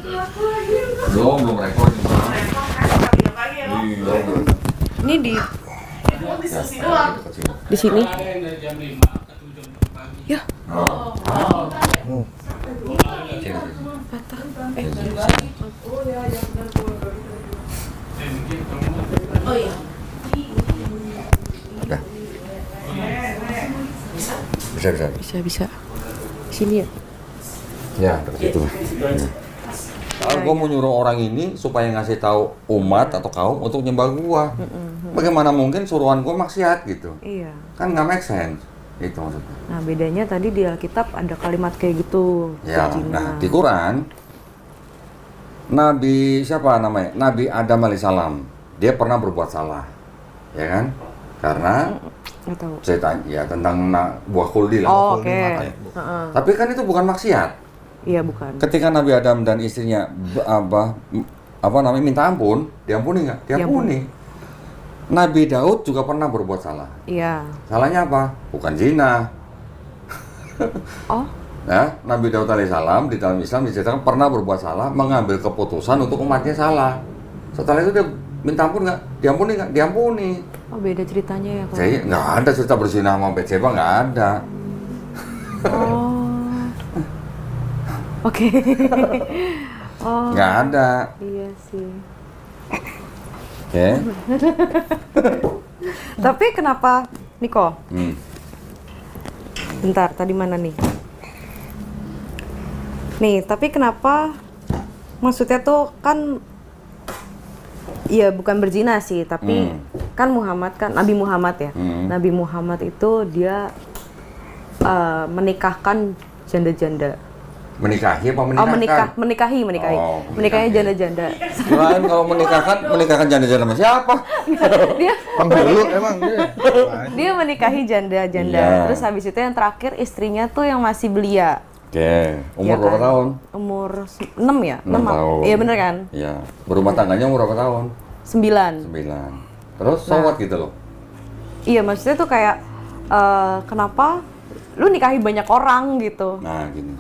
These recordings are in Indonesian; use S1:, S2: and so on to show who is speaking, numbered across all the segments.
S1: Belum recording. Iya.
S2: Ini di
S1: Di
S2: sini. Ya.
S3: Oh iya.
S1: Udah. Bisa.
S2: Bisa. Sini ya.
S1: Ya, dari situ. Kalau gue mau nyuruh orang ini supaya ngasih tahu umat atau kaum untuk nyembah gua, bagaimana mungkin suruhan gua maksiat gitu?
S2: Iya.
S1: Kan nggak make sense, itu maksudnya.
S2: Nah bedanya tadi di Alkitab ada kalimat kayak gitu.
S1: Ya,
S2: berzina.
S1: nah di Quran, Nabi siapa namanya? Nabi Adam alaihissalam, dia pernah berbuat salah, ya kan? Karena
S2: Nggak tahu.
S1: cerita ya tentang buah kuldi lah.
S2: Oh,
S1: Kuldi
S2: oke.
S1: mata ya. Tapi kan itu bukan maksiat.
S2: Iya bukan.
S1: Ketika Nabi Adam dan istrinya apa namanya minta ampun, diampuni nggak? Diampuni. Nabi Daud juga pernah berbuat salah.
S2: Iya.
S1: Salahnya apa? Bukan zina.
S2: Oh.
S1: Ya, Nabi Daud alaihissalam di dalam Islam diceritakan pernah berbuat salah, mengambil keputusan untuk umatnya salah. Setelah itu dia minta ampun nggak? Diampuni nggak? Diampuni.
S2: Oh beda ceritanya ya kalau.
S1: Jadi nggak ada cerita berzina sama Betseba, nggak ada.
S2: Oh. Oke. Oh.
S1: Nggak ada.
S2: Iya sih.
S1: Oke.
S2: Tapi kenapa, Niko? Bentar, tadi mana nih? Nih, tapi kenapa? Maksudnya tuh kan, ya bukan berzina sih, tapi kan Nabi Muhammad ya. Nabi Muhammad itu dia menikahkan janda-janda.
S1: Menikahi apa menikahkan?
S2: Oh menikahi.
S1: Oh,
S2: Menikahnya janda-janda.
S1: Selain kalau menikahkan janda-janda sama siapa?
S2: Dia
S4: Penghulu emang dia.
S2: dia menikahi janda-janda.
S1: Iya.
S2: Terus habis itu yang terakhir istrinya tuh yang masih belia.
S1: Oke, umur
S2: Iya
S1: berapa
S2: kan?
S1: tahun?
S2: Umur 6 ya?
S1: 6 tahun.
S2: Iya bener kan?
S1: Iya. Berumah tangganya umur berapa tahun?
S2: 9.
S1: 9. Terus sholat gitu loh?
S2: Iya maksudnya tuh kayak kenapa lu nikahi banyak orang gitu.
S1: Nah gini.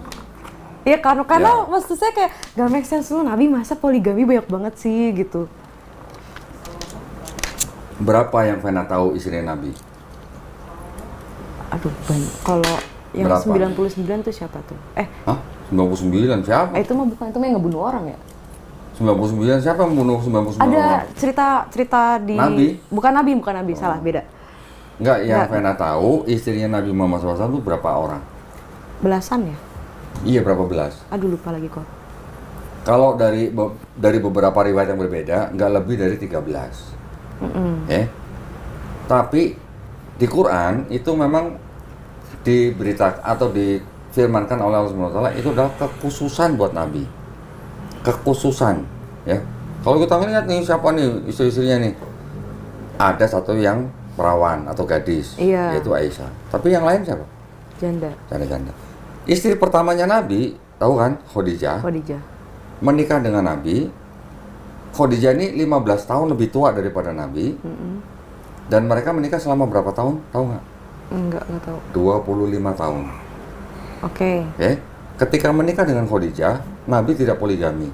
S2: Iya karena
S1: Ya.
S2: maksud saya kayak gak make sense lu Nabi masa poligami banyak banget sih gitu.
S1: Berapa yang Vena tahu istrinya Nabi?
S2: Aduh banyak. Kalau yang
S1: Berapa?
S2: 99 tuh siapa tuh?
S1: Hah? 99? Siapa?
S2: Itu mah bukan, itu mah yang ngebunuh orang ya?
S1: 99? Siapa yang membunuh 99
S2: Ada
S1: orang?
S2: cerita di
S1: Nabi?
S2: Bukan nabi, salah, beda.
S1: Enggak, yang
S2: Enggak.
S1: Vena tahu istrinya Nabi Muhammad SAW itu berapa orang?
S2: Belasan ya?
S1: Iya, berapa belas?
S2: Aduh lupa lagi kok.
S1: Kalau dari beberapa riwayat yang berbeda, nggak lebih dari 13. Tapi di Quran itu memang diberitakan atau difirmankan oleh Allah Subhanahu wa taala itu adalah kekhususan buat Nabi. Kekhususan, ya. Kalau kita lihat nih siapa nih istri-istrinya nih? Ada satu yang perawan atau gadis,
S2: Iya.
S1: yaitu Aisyah. Tapi yang lain siapa?
S2: Janda.
S1: Janda-janda. Istri pertamanya Nabi, tahu kan? Khadijah. Menikah dengan Nabi. Khadijah ini 15 tahun lebih tua daripada Nabi. Dan mereka menikah selama berapa tahun? Tahu nggak?
S2: Enggak tahu.
S1: 25 tahun.
S2: Oke.
S1: Ketika menikah dengan Khadijah, Nabi tidak poligami.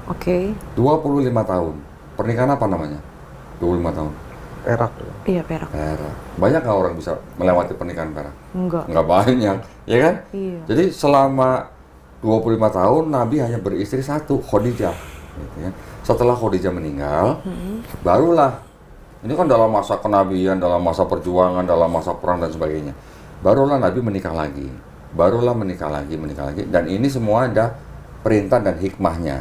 S2: Oke.
S1: 25 tahun. Pernikahan apa namanya? 25 tahun.
S4: Perak.
S2: Iya, perak.
S1: Perak. Banyak nggak orang bisa melewati pernikahan perak?
S2: Enggak.
S1: Nggak banyak, ya kan?
S2: Iya.
S1: Jadi selama 25 tahun Nabi hanya beristri satu, Khadijah. Gitu ya. Setelah Khadijah meninggal, barulah, ini kan dalam masa kenabian, dalam masa perjuangan, dalam masa perang dan sebagainya. Barulah Nabi menikah lagi. Menikah lagi. Dan ini semua ada perintah dan hikmahnya.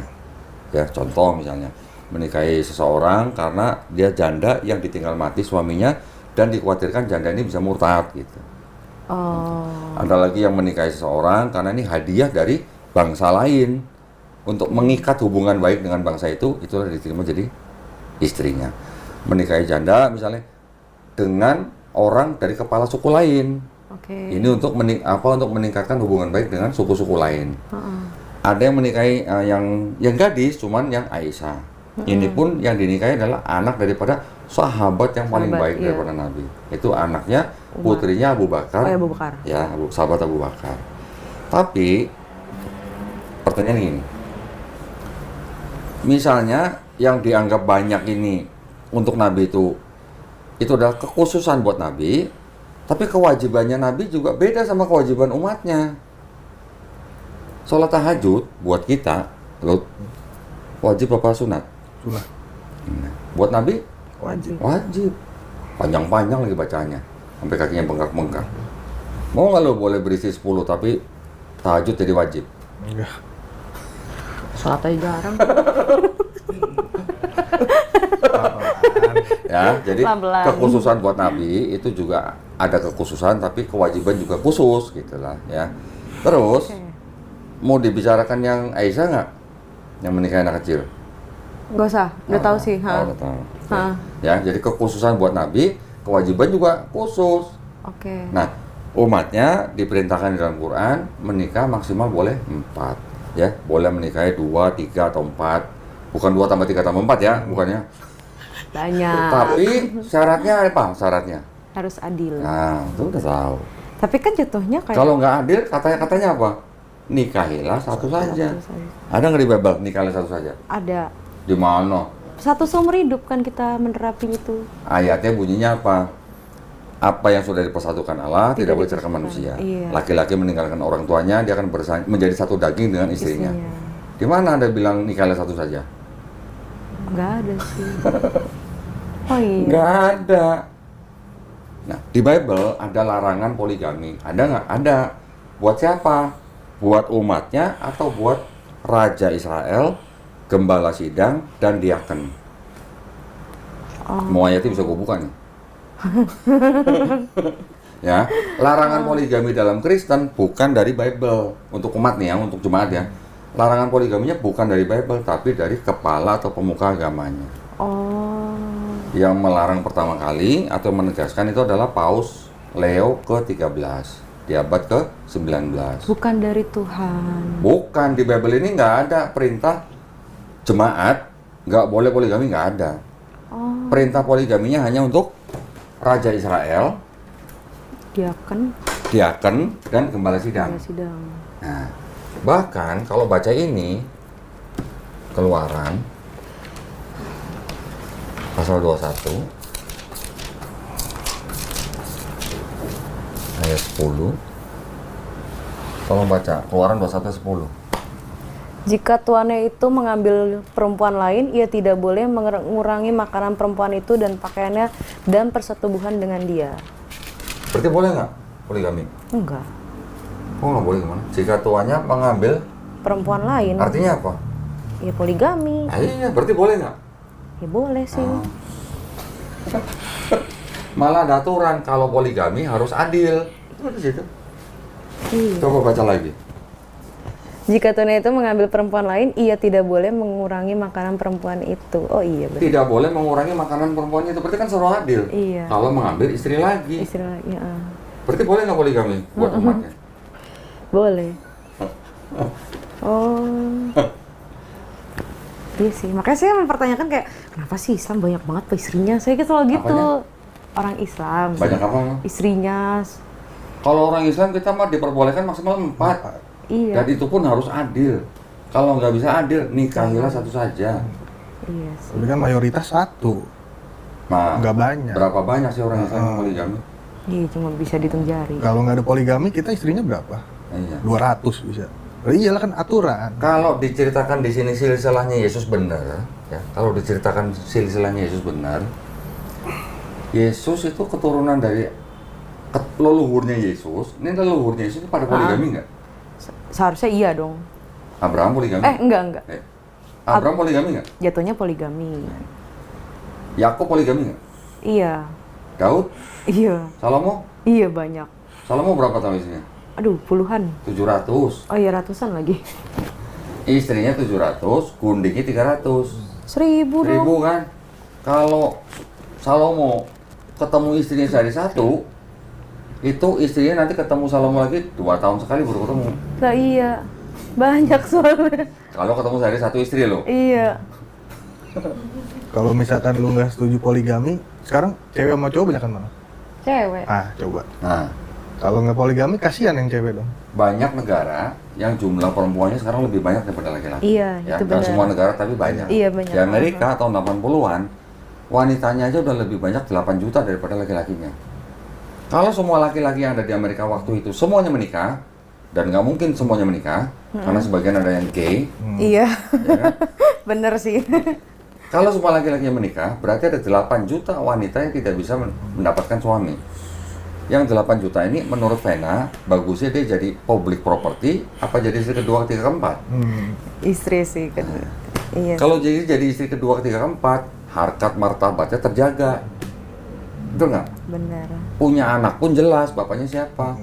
S1: Ya, contoh misalnya, menikahi seseorang karena dia janda yang ditinggal mati suaminya dan dikhawatirkan janda ini bisa murtad gitu. Ada lagi yang menikahi seseorang karena ini hadiah dari bangsa lain untuk mengikat hubungan baik dengan bangsa itu, itulah diterima jadi istrinya. Menikahi janda misalnya dengan orang dari kepala suku lain. Ini untuk untuk meningkatkan hubungan baik dengan suku-suku lain. Ada yang menikahi yang gadis, cuman yang Aisyah. Ini pun yang dinikahi adalah anak daripada sahabat yang paling baik daripada Nabi. Itu anaknya, putrinya Abu Bakar.
S2: Oh ya, Abu Bakar.
S1: Ya, sahabat Abu Bakar. Tapi pertanyaan ini, Misalnya yang dianggap banyak ini untuk Nabi itu adalah kekhususan buat Nabi, tapi kewajibannya Nabi juga beda sama kewajiban umatnya. Sholat tahajud buat kita, wajib apa sunat?
S4: Sunat.
S1: Buat Nabi?
S4: Wajib.
S1: Wajib. Panjang-panjang lagi bacanya, sampai kakinya bengkak-bengkak. Mau nggak lo boleh berisi 10, tapi tahajud jadi wajib?
S4: Enggak.
S2: Sholat aja jarang.
S1: Ya, jadi
S2: Pelan-pelan.
S1: kekhususan buat Nabi itu juga ada kekhususan, tapi kewajiban juga khusus, gitulah ya. Terus mau dibicarakan yang Aisyah nggak, yang menikahi anak kecil?
S2: Nggak usah, udah tahu sih.
S1: Oh, udah tahu.
S2: Ha.
S1: Ya, jadi kekhususan buat Nabi, kewajiban juga khusus.
S2: Oke.
S1: Nah, umatnya diperintahkan di dalam Quran menikah maksimal boleh 4, ya, boleh menikahi 2, 3 atau 4, bukan 2 tambah 3 tambah 4 ya, bukannya.
S2: Banyak.
S1: Tapi syaratnya apa? Syaratnya?
S2: Harus adil.
S1: Nah, itu udah tahu.
S2: Tapi kan jatuhnya kayak
S1: Kalau nggak adil, katanya apa? Nikahilah satu saja.
S2: satu saja.
S1: Ada nggak di Bible nikahilah satu saja?
S2: Ada.
S1: Di mana?
S2: Satu seumur hidup kan kita menerapin itu.
S1: Ayatnya bunyinya apa? Apa yang sudah dipersatukan Allah
S2: Tidak
S1: tidak boleh diceraikan
S2: dipisahkan.
S1: manusia.
S2: Iya.
S1: Laki-laki meninggalkan orang tuanya, dia akan menjadi satu daging dengan istrinya.
S2: Istrinya.
S1: Di mana ada bilang nikahilah satu saja?
S2: Nggak ada sih. Oh iya.
S1: Nggak ada. Nah, di Bible ada larangan poligami. Ada nggak? Ada. Buat siapa? Buat umatnya atau buat Raja Israel, Gembala Sidang, dan Diaken? Mau ayatnya bisa gue buka nih. Ya, larangan poligami dalam Kristen bukan dari Bible. Untuk umat nih ya, untuk jemaat ya. Larangan poligaminya bukan dari Bible, tapi dari kepala atau pemuka agamanya.
S2: Oh.
S1: Yang melarang pertama kali atau menegaskan itu adalah Paus Leo ke-13 di abad ke-19.
S2: Bukan dari Tuhan.
S1: Bukan, di Bible ini nggak ada perintah jemaat nggak boleh poligami, nggak ada.
S2: Oh.
S1: Perintah poligaminya hanya untuk Raja Israel, Diaken, dan Gembala Sidang.
S2: Sidang.
S1: Nah, bahkan kalau baca ini Keluaran pasal 21 ayat 10. Tolong baca Keluaran 21:10.
S2: Jika tuannya itu mengambil perempuan lain, ia tidak boleh mengurangi makanan perempuan itu dan pakaiannya dan persetubuhan dengan dia.
S1: Berarti boleh nggak poligami?
S2: Enggak.
S1: Oh, nggak boleh gimana? Jika tuannya mengambil,
S2: Perempuan lain,
S1: artinya apa?
S2: ya poligami.
S1: Ah, iya, berarti boleh nggak?
S2: Ya boleh sih.
S1: Oh. Malah ada aturan kalau poligami harus adil. Itu di situ.
S2: Iya.
S1: Coba baca lagi.
S2: Jika tuannya itu mengambil perempuan lain, ia tidak boleh mengurangi makanan perempuan itu. Oh iya benar.
S1: Tidak boleh mengurangi makanan perempuan itu. Berarti kan suruh adil.
S2: Iya.
S1: Kalau mengambil istri lagi.
S2: Istri lagi, ya.
S1: Berarti boleh nggak poligami buat umatnya?
S2: Boleh. Oh. Iya sih, makanya saya mempertanyakan kayak kenapa sih Islam banyak banget pak istrinya? Saya gitu loh gitu.
S1: Apanya?
S2: Orang Islam.
S1: Banyak apa?
S2: Istrinya.
S1: Kalau orang Islam kita mah diperbolehkan maksimal 4.
S2: Iya.
S1: Dan itu pun harus adil. Kalau nggak bisa adil, nikahilah satu saja.
S2: Iya sih.
S4: Tapi kan mayoritas satu.
S1: Nah,
S4: Nggak banyak.
S1: berapa banyak sih orang Islam yang poligami?
S2: Iya cuma bisa dihitung jari.
S4: Kalau nggak ada poligami, kita istrinya berapa?
S1: Iya.
S4: 200 bisa. Iyalah kan aturan.
S1: Kalau diceritakan di sini silsilahnya Yesus benar, ya. Kalau diceritakan silsilahnya Yesus benar, Yesus itu keturunan dari leluhurnya Yesus. Ini leluhurnya Yesus itu pada poligami nggak?
S2: Seharusnya iya dong.
S1: Abraham poligami?
S2: Enggak.
S1: Abraham poligami nggak?
S2: Jatuhnya poligami.
S1: Yakub poligami nggak?
S2: Iya.
S1: Daud?
S2: Iya.
S1: Salomo?
S2: Iya banyak.
S1: Salomo berapa tahun istrinya?
S2: Aduh, puluhan.
S1: 700.
S2: Oh iya, ratusan lagi.
S1: Istrinya 700, gundingnya 300.
S2: 1000 dong.
S1: 1000 kan? Kalau Salomo ketemu istrinya sehari satu, itu istrinya nanti ketemu Salomo lagi 2 tahun sekali baru ketemu.
S2: Lah iya. Banyak soalnya.
S1: Kalau ketemu sehari satu istri loh.
S2: Iya.
S4: Kalau misalkan lu nggak setuju poligami, sekarang cewek sama cowok banyakan mana?
S2: Cewek.
S4: Ah, coba.
S1: Nah,
S4: Kalau nggak poligami kasihan yang cewek dong.
S1: Banyak negara yang jumlah perempuannya sekarang lebih banyak daripada laki-laki.
S2: Iya,
S1: Ya,
S2: itu
S1: nggak
S2: benar.
S1: semua negara tapi banyak.
S2: Iya, banyak.
S1: Di Amerika tahun 80-an, wanitanya aja udah lebih banyak 8 juta daripada laki-lakinya. Kalau semua laki-laki yang ada di Amerika waktu itu semuanya menikah, dan nggak mungkin semuanya menikah, karena sebagian ada yang gay,
S2: Iya,
S1: ya kan?
S2: bener sih.
S1: Kalau semua laki-laki yang menikah, berarti ada 8 juta wanita yang tidak bisa mendapatkan suami. Yang 8 juta ini menurut Vena, bagusnya dia jadi public property, apa jadi istri kedua, ketiga, keempat?
S2: Istri sih kan. Iya.
S1: Kalau jadi istri kedua, ketiga, keempat, harkat martabatnya terjaga. Betul nggak?
S2: Bener.
S1: Punya anak pun jelas, bapaknya siapa.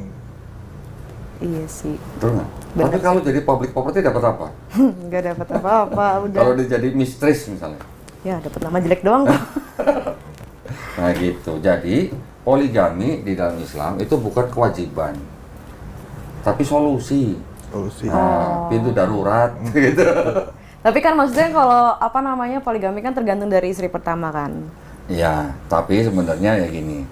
S2: Iya sih.
S1: Betul nggak?
S2: Benar.
S1: Tapi kalau jadi public property dapat apa?
S2: Nggak dapat apa-apa, udah.
S1: Kalau dia jadi mistress misalnya.
S2: Ya, dapat nama jelek doang tuh.
S1: Nah gitu, jadi poligami di dalam Islam itu bukan kewajiban, tapi solusi.
S4: Solusi.
S1: Nah, pintu darurat gitu.
S2: Tapi kan maksudnya kalau apa namanya poligami kan tergantung dari istri pertama kan.
S1: Ya, tapi sebenarnya ya gini.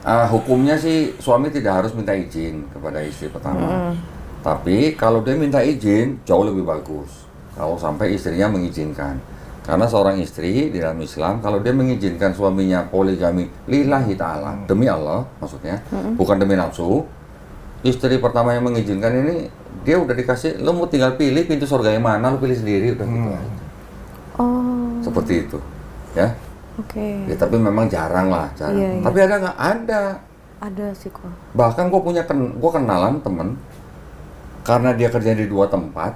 S1: Hukumnya sih suami tidak harus minta izin kepada istri pertama. Tapi kalau dia minta izin jauh lebih bagus. Kalau sampai istrinya mengizinkan. Karena seorang istri di dalam Islam kalau dia mengizinkan suaminya poligami lillahi ta'ala, demi Allah maksudnya, bukan demi nafsu. Istri pertama yang mengizinkan ini dia udah dikasih, lo mau tinggal pilih pintu surga yang mana, lo pilih sendiri udah gitu aja.
S2: Oh,
S1: Seperti itu. Ya.
S2: oke.
S1: Ya, tapi memang jarang lah, jarang.
S2: Iya, iya.
S1: Tapi ada nggak? Ada.
S2: Ada sih kok.
S1: Bahkan gue kenalan temen, karena dia kerja di 2 tempat,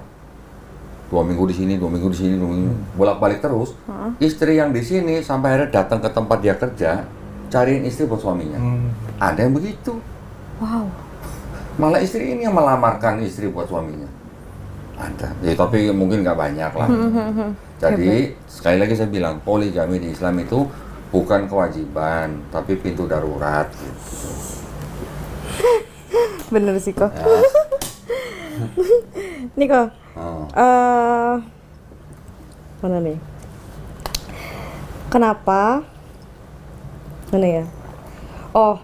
S1: 2 minggu di sini, 2 minggu di sini, 2 minggu bolak-balik terus. Istri yang di sini sampai akhirnya datang ke tempat dia kerja, cariin istri buat suaminya. Ada yang begitu.
S2: Wow.
S1: Malah istri ini yang melamarkan istri buat suaminya. Ada. Ya, tapi mungkin nggak banyak lah. Jadi sekali lagi saya bilang poligami di Islam itu bukan kewajiban, tapi pintu darurat. Gitu.
S2: Bener sih kok.
S1: Ya.
S2: Nih kok.
S1: Oh.
S2: Mana nih? Kenapa? Mana ya? Oh,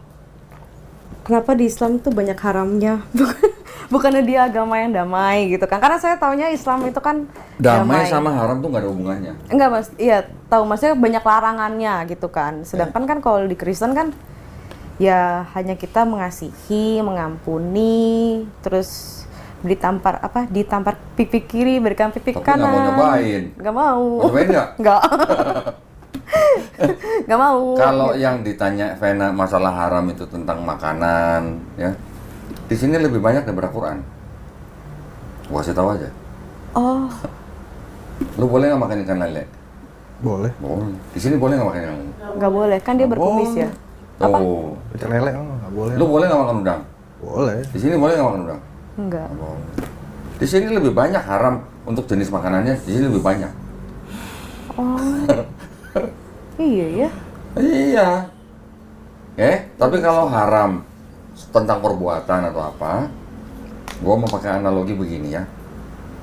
S2: kenapa di Islam tuh banyak haramnya? Bukannya dia agama yang damai gitu kan? Karena saya taunya Islam itu kan
S1: Damai sama haram tuh nggak ada hubungannya.
S2: Enggak mas, iya tahu maksudnya banyak larangannya gitu kan. Sedangkan kan kalau di Kristen kan ya hanya kita mengasihi, mengampuni, terus ditampar pipi kiri, berikan pipi
S1: Tapi
S2: kanan.
S1: nggak mau nyobain.
S2: Nggak mau.
S1: Mau nyobain nggak?
S2: Nggak. Nggak mau.
S1: Kalau yang ditanya Vena masalah haram itu tentang makanan, ya di sini lebih banyak daripada Quran. Gua kasih tahu aja.
S2: Oh,
S1: Lu boleh nggak makan ikan lele?
S4: Boleh.
S1: Boleh. Di sini boleh nggak makan ikan lele?
S2: nggak boleh kan dia berkumis ya.
S1: Tuh.
S4: Ikan lele nggak boleh.
S1: Lu boleh nggak makan udang?
S4: Boleh.
S1: Di sini boleh nggak makan udang?
S2: Enggak.
S1: Nggak boleh. Di sini lebih banyak haram untuk jenis makanannya. Di sini lebih banyak.
S2: Oh. Iya ya.
S1: Iya. Tapi kalau haram tentang perbuatan atau apa, gua mau pakai analogi begini ya.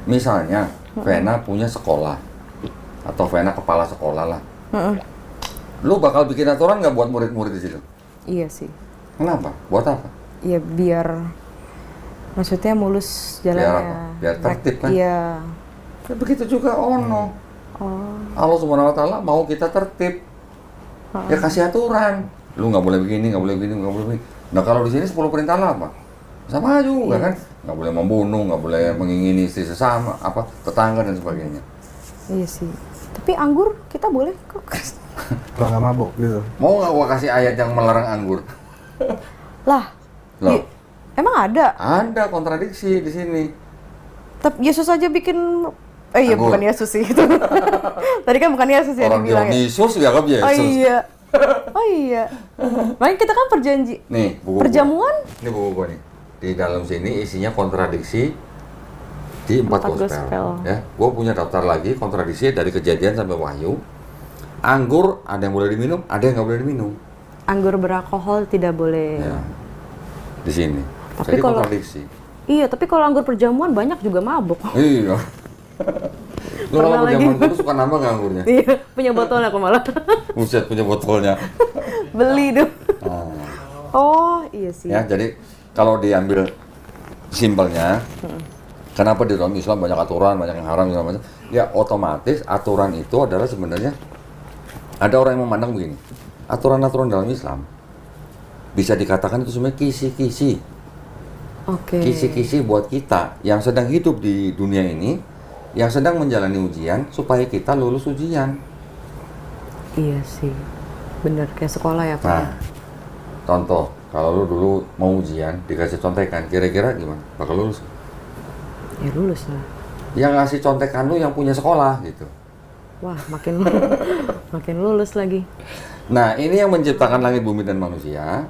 S1: Misalnya, Vena punya sekolah atau Vena kepala sekolah lah. Lu bakal bikin aturan nggak buat murid-murid di situ?
S2: Iya sih.
S1: Kenapa? Buat apa?
S2: Ya biar maksudnya mulus jalannya.
S1: Biar apa? Biar tertib kan?
S2: Iya.
S1: Ya, begitu juga ono.
S2: Oh.
S1: Allah Subhanahu Wa Taala mau kita tertib. Ya kasih aturan. Lu nggak boleh begini, nggak boleh begini, nggak boleh begini. Nah kalau di sini 10 perintah lah apa? Sama juga kan? Nggak boleh membunuh, nggak boleh mengingini istri sesama, apa tetangga dan sebagainya.
S2: Iya sih. Tapi anggur kita boleh kok.
S4: Kalau nggak mabok gitu.
S1: Mau nggak gua kasih ayat yang melarang anggur?
S2: Lah.
S1: Loh.
S2: Emang ada?
S1: Ada kontradiksi di sini.
S2: Tapi Yesus aja bikin iya
S1: Anggur.
S2: bukan Yesus sih itu. Tadi kan bukan Yesus yang
S1: Orang
S2: dibilang ya.
S1: Dionysius dianggap Yesus.
S2: Oh iya. Oh iya. Makanya kita kan perjanji.
S1: Nih, buku
S2: Perjamuan?
S1: Ini buku gua nih. Di dalam sini isinya kontradiksi di 4
S2: Empat
S1: gospel.
S2: gospel.
S1: Ya, gua punya daftar lagi kontradiksi dari Kejadian sampai Wahyu. Anggur ada yang boleh diminum, ada yang nggak boleh diminum.
S2: Anggur beralkohol tidak boleh.
S1: Ya, di sini.
S2: Tapi
S1: Jadi
S2: kalau-
S1: kontradiksi.
S2: Iya, tapi kalau anggur perjamuan banyak juga mabuk.
S1: Iya. Lu
S2: Pernah
S1: kalau
S2: lagi.
S1: perjamuan dulu suka nambah nggak anggurnya?
S2: Iya, punya botolnya aku malah.
S1: Buset, punya botolnya.
S2: Beli tuh.
S1: Ah.
S2: Oh, iya sih.
S1: Ya, jadi kalau diambil simpelnya, kenapa di dalam Islam banyak aturan, banyak yang haram segala macam? Ya otomatis aturan itu adalah sebenarnya ada orang yang memandang begini. Aturan-aturan dalam Islam bisa dikatakan itu sebenarnya kisi-kisi.
S2: Oke.
S1: Kisi-kisi buat kita yang sedang hidup di dunia ini, yang sedang menjalani ujian supaya kita lulus ujian.
S2: Iya sih. Bener kayak sekolah ya, Pak.
S1: Nah, contoh, kalau lu dulu mau ujian, dikasih contekan, kira-kira gimana? Bakal lulus?
S2: Ya lulus lah.
S1: Yang ngasih contekan lu yang punya sekolah gitu.
S2: Wah, makin makin lulus lagi.
S1: Nah, ini yang menciptakan langit, bumi, dan manusia.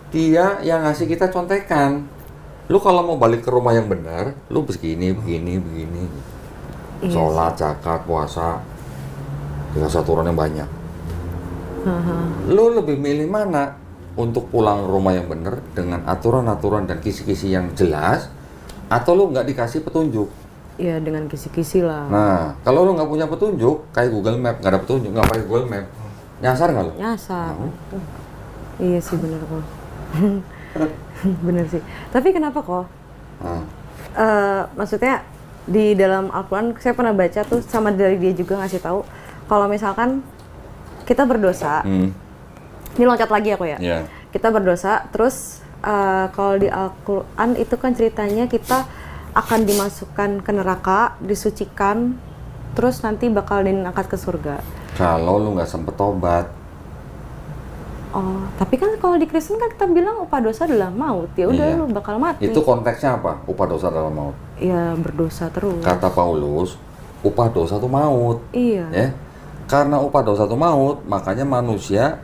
S1: Dia yang ngasih kita contekan. Lu kalau mau balik ke rumah yang benar, lu begini.
S2: Iya
S1: Sholat, zakat, puasa, dikasih aturan yang banyak. Lu lebih milih mana? Untuk pulang rumah yang benar dengan aturan-aturan dan kisi-kisi yang jelas, atau lu nggak dikasih petunjuk?
S2: Iya, dengan kisi-kisi lah.
S1: Nah, kalau lu nggak punya petunjuk, kayak Google Map, nggak ada petunjuk, nggak pakai Google Map, nyasar nggak lu?
S2: Nyasar. Iya sih, bener kok. Bener sih. Tapi kenapa kok?
S1: Nah,
S2: Maksudnya di dalam Al-Quran saya pernah baca tuh, sama dari dia juga ngasih tahu kalau misalkan kita berdosa, ini loncat lagi aku ya.
S1: iya.
S2: Kita berdosa, terus kalau di Al-Quran itu kan ceritanya kita akan dimasukkan ke neraka, disucikan, terus nanti bakal diangkat ke surga.
S1: Kalau lu nggak sempet tobat,
S2: Oh, tapi kan kalau di Kristen kan kita bilang upah dosa adalah maut. Ya udah,
S1: Iya.
S2: lu bakal mati.
S1: itu konteksnya apa? Upah dosa dalam maut.
S2: Ya berdosa terus.
S1: Kata Paulus, upah dosa itu maut.
S2: Iya.
S1: Ya, karena upah dosa itu maut, makanya manusia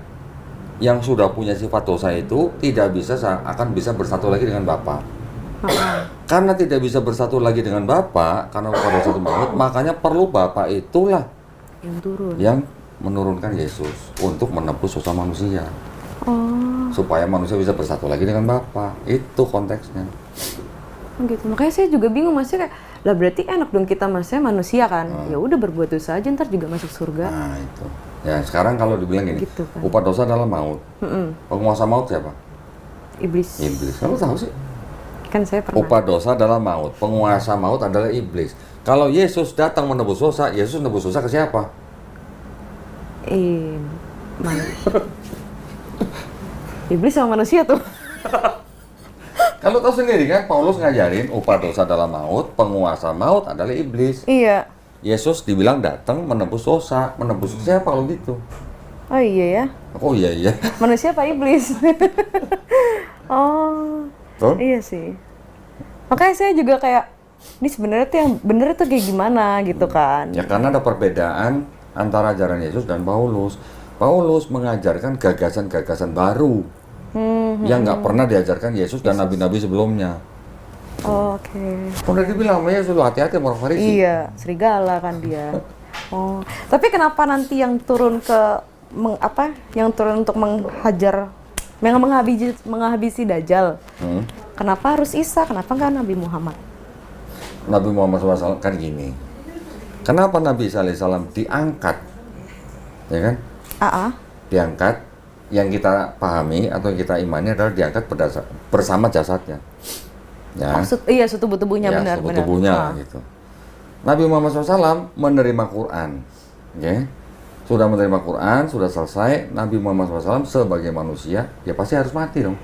S1: yang sudah punya sifat dosa itu tidak bisa akan bisa bersatu lagi dengan Bapa. Karena tidak bisa bersatu lagi dengan Bapa, karena upah dosa itu maut, makanya perlu Bapa itulah
S2: Yang turun.
S1: yang menurunkan Yesus untuk menebus dosa manusia.
S2: Oh,
S1: Supaya manusia bisa bersatu lagi dengan Bapa. Itu konteksnya.
S2: gitu. Makanya saya juga bingung, maksudnya kayak, lah berarti enak dong kita maksudnya manusia kan. Ya udah berbuat dosa aja ntar juga masuk surga.
S1: Nah, itu. Ya, sekarang kalau dibilang gini,
S2: Gitu kan.
S1: upah dosa adalah maut. Penguasa maut siapa?
S2: Iblis.
S1: Iblis. Kamu tahu sih?
S2: Kan saya pernah.
S1: Upah dosa adalah maut. Penguasa maut adalah iblis. Kalau Yesus datang menebus dosa, Yesus menebus dosa ke siapa?
S2: Mana? Iblis sama manusia tuh.
S1: Kalau tahu sendiri kan, Paulus ngajarin upah dosa adalah maut, penguasa maut adalah iblis.
S2: Iya.
S1: Yesus dibilang datang menebus dosa, menebus siapa kalau gitu?
S2: Oh iya ya.
S1: Oh iya.
S2: Manusia apa iblis? Oh.
S1: Tuh?
S2: Iya sih. Makanya saya juga kayak, ini sebenarnya tuh yang bener itu kayak gimana gitu kan.
S1: Ya karena ada perbedaan antara ajaran Yesus dan Paulus. Paulus mengajarkan gagasan-gagasan baru yang nggak pernah diajarkan Yesus dan nabi-nabi sebelumnya.
S2: Oke.
S1: Udah dibilang sama Yesus, hati-hati sama orang Farisi.
S2: Iya, serigala kan dia. Oh, tapi kenapa nanti yang turun ke yang turun untuk menghajar, yang menghabisi Dajjal? Kenapa harus Isa? Kenapa nggak Nabi Muhammad?
S1: Nabi Muhammad SAW kan gini. Kenapa Nabi Isa alaihissalam diangkat? Ya kan? Diangkat, yang kita pahami atau kita imani adalah diangkat bersama jasadnya. Ya.
S2: Iya, setubuh-tubuhnya
S1: Ya,
S2: benar.
S1: tubuhnya gitu. Nabi Muhammad SAW menerima Quran. Oke. Sudah menerima Quran, sudah selesai. Nabi Muhammad SAW sebagai manusia, ya pasti harus mati dong.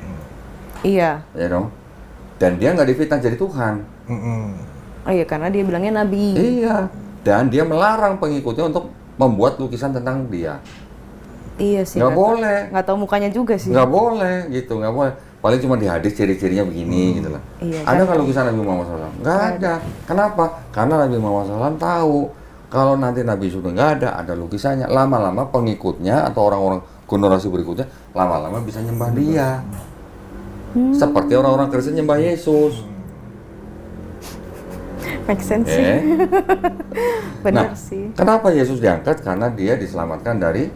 S2: Iya.
S1: Ya dong. Dan dia nggak difitnah jadi Tuhan.
S2: Oh iya, karena dia bilangnya Nabi.
S1: Iya. Dan dia melarang pengikutnya untuk membuat lukisan tentang dia.
S2: Iya sih.
S1: Nggak boleh.
S2: Nggak tahu mukanya juga sih.
S1: Nggak boleh gitu, nggak boleh. Paling cuma di hadis ciri-cirinya begini gitu lah.
S2: Iya,
S1: Ada
S2: kan?
S1: nggak lukisan Nabi Muhammad SAW? Nggak ada. Kenapa? Karena Nabi Muhammad SAW tahu kalau nanti Nabi sudah nggak ada lukisannya. Lama-lama pengikutnya atau orang-orang generasi berikutnya lama-lama bisa nyembah dia. Seperti orang-orang Kristen nyembah Yesus.
S2: Make sense sih. Benar sih.
S1: Kenapa Yesus diangkat? Karena dia diselamatkan dari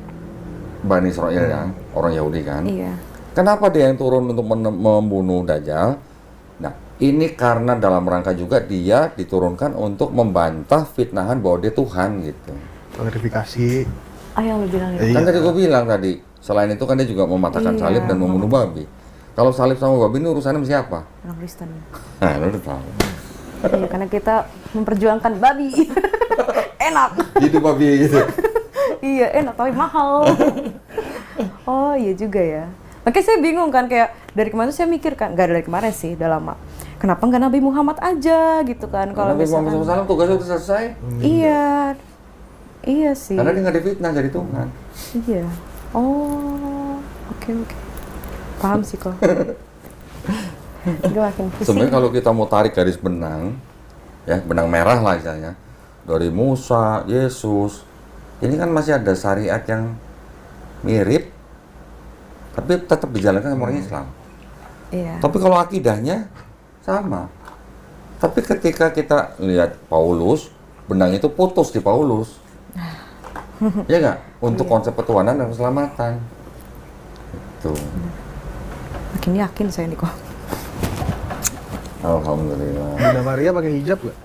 S1: Bani Israel ya, orang Yahudi kan.
S2: Iya.
S1: Kenapa dia yang turun untuk membunuh Dajjal? Nah, ini karena dalam rangka juga dia diturunkan untuk membantah fitnahan bahwa dia Tuhan gitu.
S4: Klarifikasi.
S2: Yang lu bilang itu.
S1: Kan tadi gue bilang tadi, selain itu kan dia juga mematahkan salib dan membunuh babi. Kalau salib sama babi ini urusannya sama siapa?
S2: Orang Kristen.
S1: Nah, lu udah tahu.
S2: Iya, karena kita memperjuangkan babi. Enak.
S1: Hidup babi gitu.
S2: Iya, enak tapi mahal. Oh, iya juga ya. Makanya saya bingung kan, kayak dari kemarin saya mikir kan, nggak dari kemarin sih, udah lama. Kenapa nggak Nabi Muhammad aja gitu kan? Kalau
S1: Nabi Muhammad
S2: misalkan,
S1: SAW tugasnya udah selesai.
S2: iya, iya sih.
S1: Karena dia nggak difitnah jadi Tuhan.
S2: Iya. Oh, oke. Paham sih kok. Gue makin pusing.
S1: Sebenarnya kalau kita mau tarik garis benang, ya benang merah lah istilahnya, dari Musa, Yesus, ini kan masih ada syariat yang mirip, tapi tetap dijalankan sama orang Islam.
S2: Iya.
S1: Tapi kalau akidahnya sama. Tapi ketika kita lihat Paulus, benang itu putus di Paulus. Ya nggak? Untuk konsep ketuhanan dan keselamatan. Itu.
S2: Makin yakin saya nih kok.
S1: Alhamdulillah.
S4: Bunda Maria pakai hijab nggak?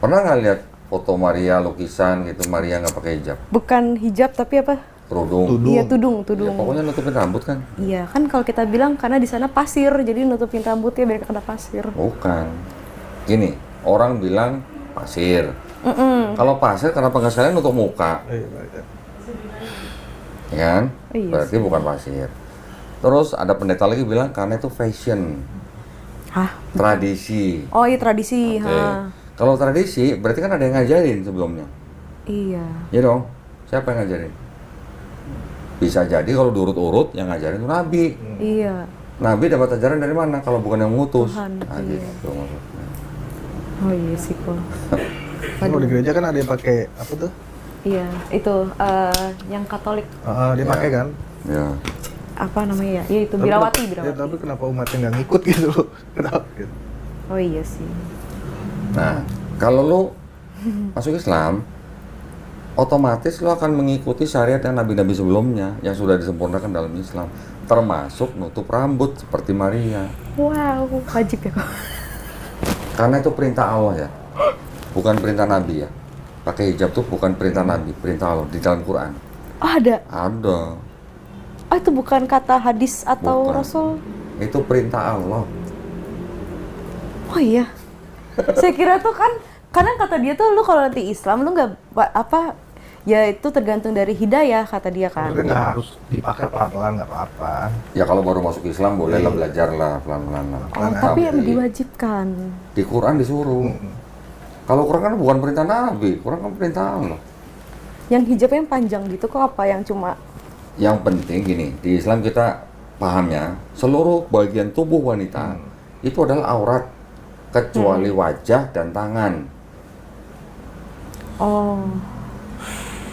S1: Pernah nggak lihat foto Maria, lukisan gitu, Maria nggak pakai hijab?
S2: Bukan hijab tapi apa?
S1: Kerudung.
S4: Tudung.
S2: Iya, tudung.
S1: Ya, pokoknya nutupin rambut kan?
S2: Iya, kan kalau kita bilang karena di sana pasir, jadi nutupin rambutnya biar kena pasir.
S1: Bukan. Gini, orang bilang pasir. Kalau pasir kenapa nggak sekalian nutup muka?
S4: Iya.
S1: Ya kan?
S2: Iya
S1: Berarti bukan pasir. Terus ada pendeta lagi bilang karena itu fashion,
S2: Hah?
S1: tradisi.
S2: Oh iya, tradisi.
S1: Oke.
S2: Ha.
S1: Kalau tradisi berarti kan ada yang ngajarin sebelumnya.
S2: Iya.
S1: Ya dong. Siapa yang ngajarin? Bisa jadi kalau diurut-urut yang ngajarin itu Nabi.
S2: Iya.
S1: Nabi dapat ajaran dari mana kalau bukan yang mengutus?
S2: Tuhan,
S1: Nah,
S2: iya.
S1: gitu maksudnya.
S2: Oh iya sih kok.
S4: Kalau di gereja kan ada yang pakai apa tuh?
S2: Iya, itu yang Katolik.
S4: Dia pakai kan?
S1: Ya.
S2: Apa namanya ya? Iya itu
S4: Tapi
S2: Birawati,
S4: kenapa-
S2: Birawati.
S4: Ya, tapi kenapa umatnya nggak ngikut gitu? Kenapa? Gitu.
S2: Oh iya sih.
S1: Nah, kalau lu masuk Islam, otomatis lu akan mengikuti syariat yang nabi-nabi sebelumnya yang sudah disempurnakan dalam Islam, termasuk nutup rambut seperti Maria.
S2: Wow, wajib ya kok.
S1: Karena itu perintah Allah ya, bukan perintah Nabi ya. Pakai hijab tuh bukan perintah Nabi, perintah Allah di dalam Quran.
S2: Oh ada.
S1: Ada.
S2: Oh itu bukan kata hadis atau
S1: Bukan.
S2: Rasul?
S1: Itu perintah Allah.
S2: Oh iya. Saya kira tuh kan, karena kata dia tuh lu kalau nanti Islam lu nggak apa, ya itu tergantung dari hidayah kata dia kan.
S4: Sebenarnya nggak harus dipakai pelan-pelan, nggak apa-apa.
S1: Ya kalau baru masuk Islam boleh lah belajar lah pelan-pelan lah.
S2: Oh, tapi yang diwajibkan.
S1: Di Quran disuruh. Kalau Quran kan bukan perintah Nabi, Quran kan perintah Allah.
S2: Yang hijabnya yang panjang gitu kok apa yang cuma
S1: Yang penting gini, di Islam kita pahamnya seluruh bagian tubuh wanita itu adalah aurat kecuali wajah dan tangan.
S2: oh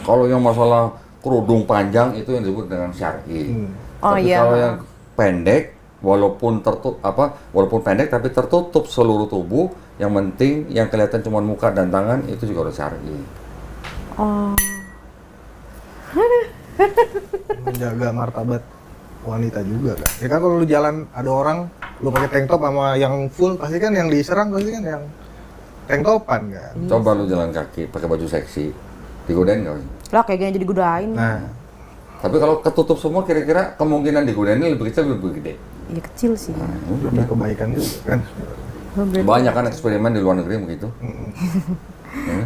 S1: Kalau yang masalah kerudung panjang itu yang disebut dengan syar'i.
S2: Oh,
S1: Tapi
S2: iya.
S1: kalau yang pendek walaupun walaupun pendek tapi tertutup seluruh tubuh, yang penting yang kelihatan cuma muka dan tangan itu juga udah syar'i.
S2: oh
S4: Menjaga martabat wanita juga kan. Ya kan kalau lu jalan ada orang lu pakai tank top sama yang full pasti kan yang diserang pasti kan yang tank topan kan.
S1: Coba lu jalan kaki pakai baju seksi, digodain nggak?
S2: lah kayak gini jadi godain.
S4: Nah,
S1: Tapi kalau ketutup semua kira-kira kemungkinan digodainnya lebih kecil lebih gede.
S2: Iya kecil sih.
S1: Nah,
S4: demi kebaikan juga kan.
S2: Oh, berarti-
S1: banyak kan eksperimen di luar negeri begitu.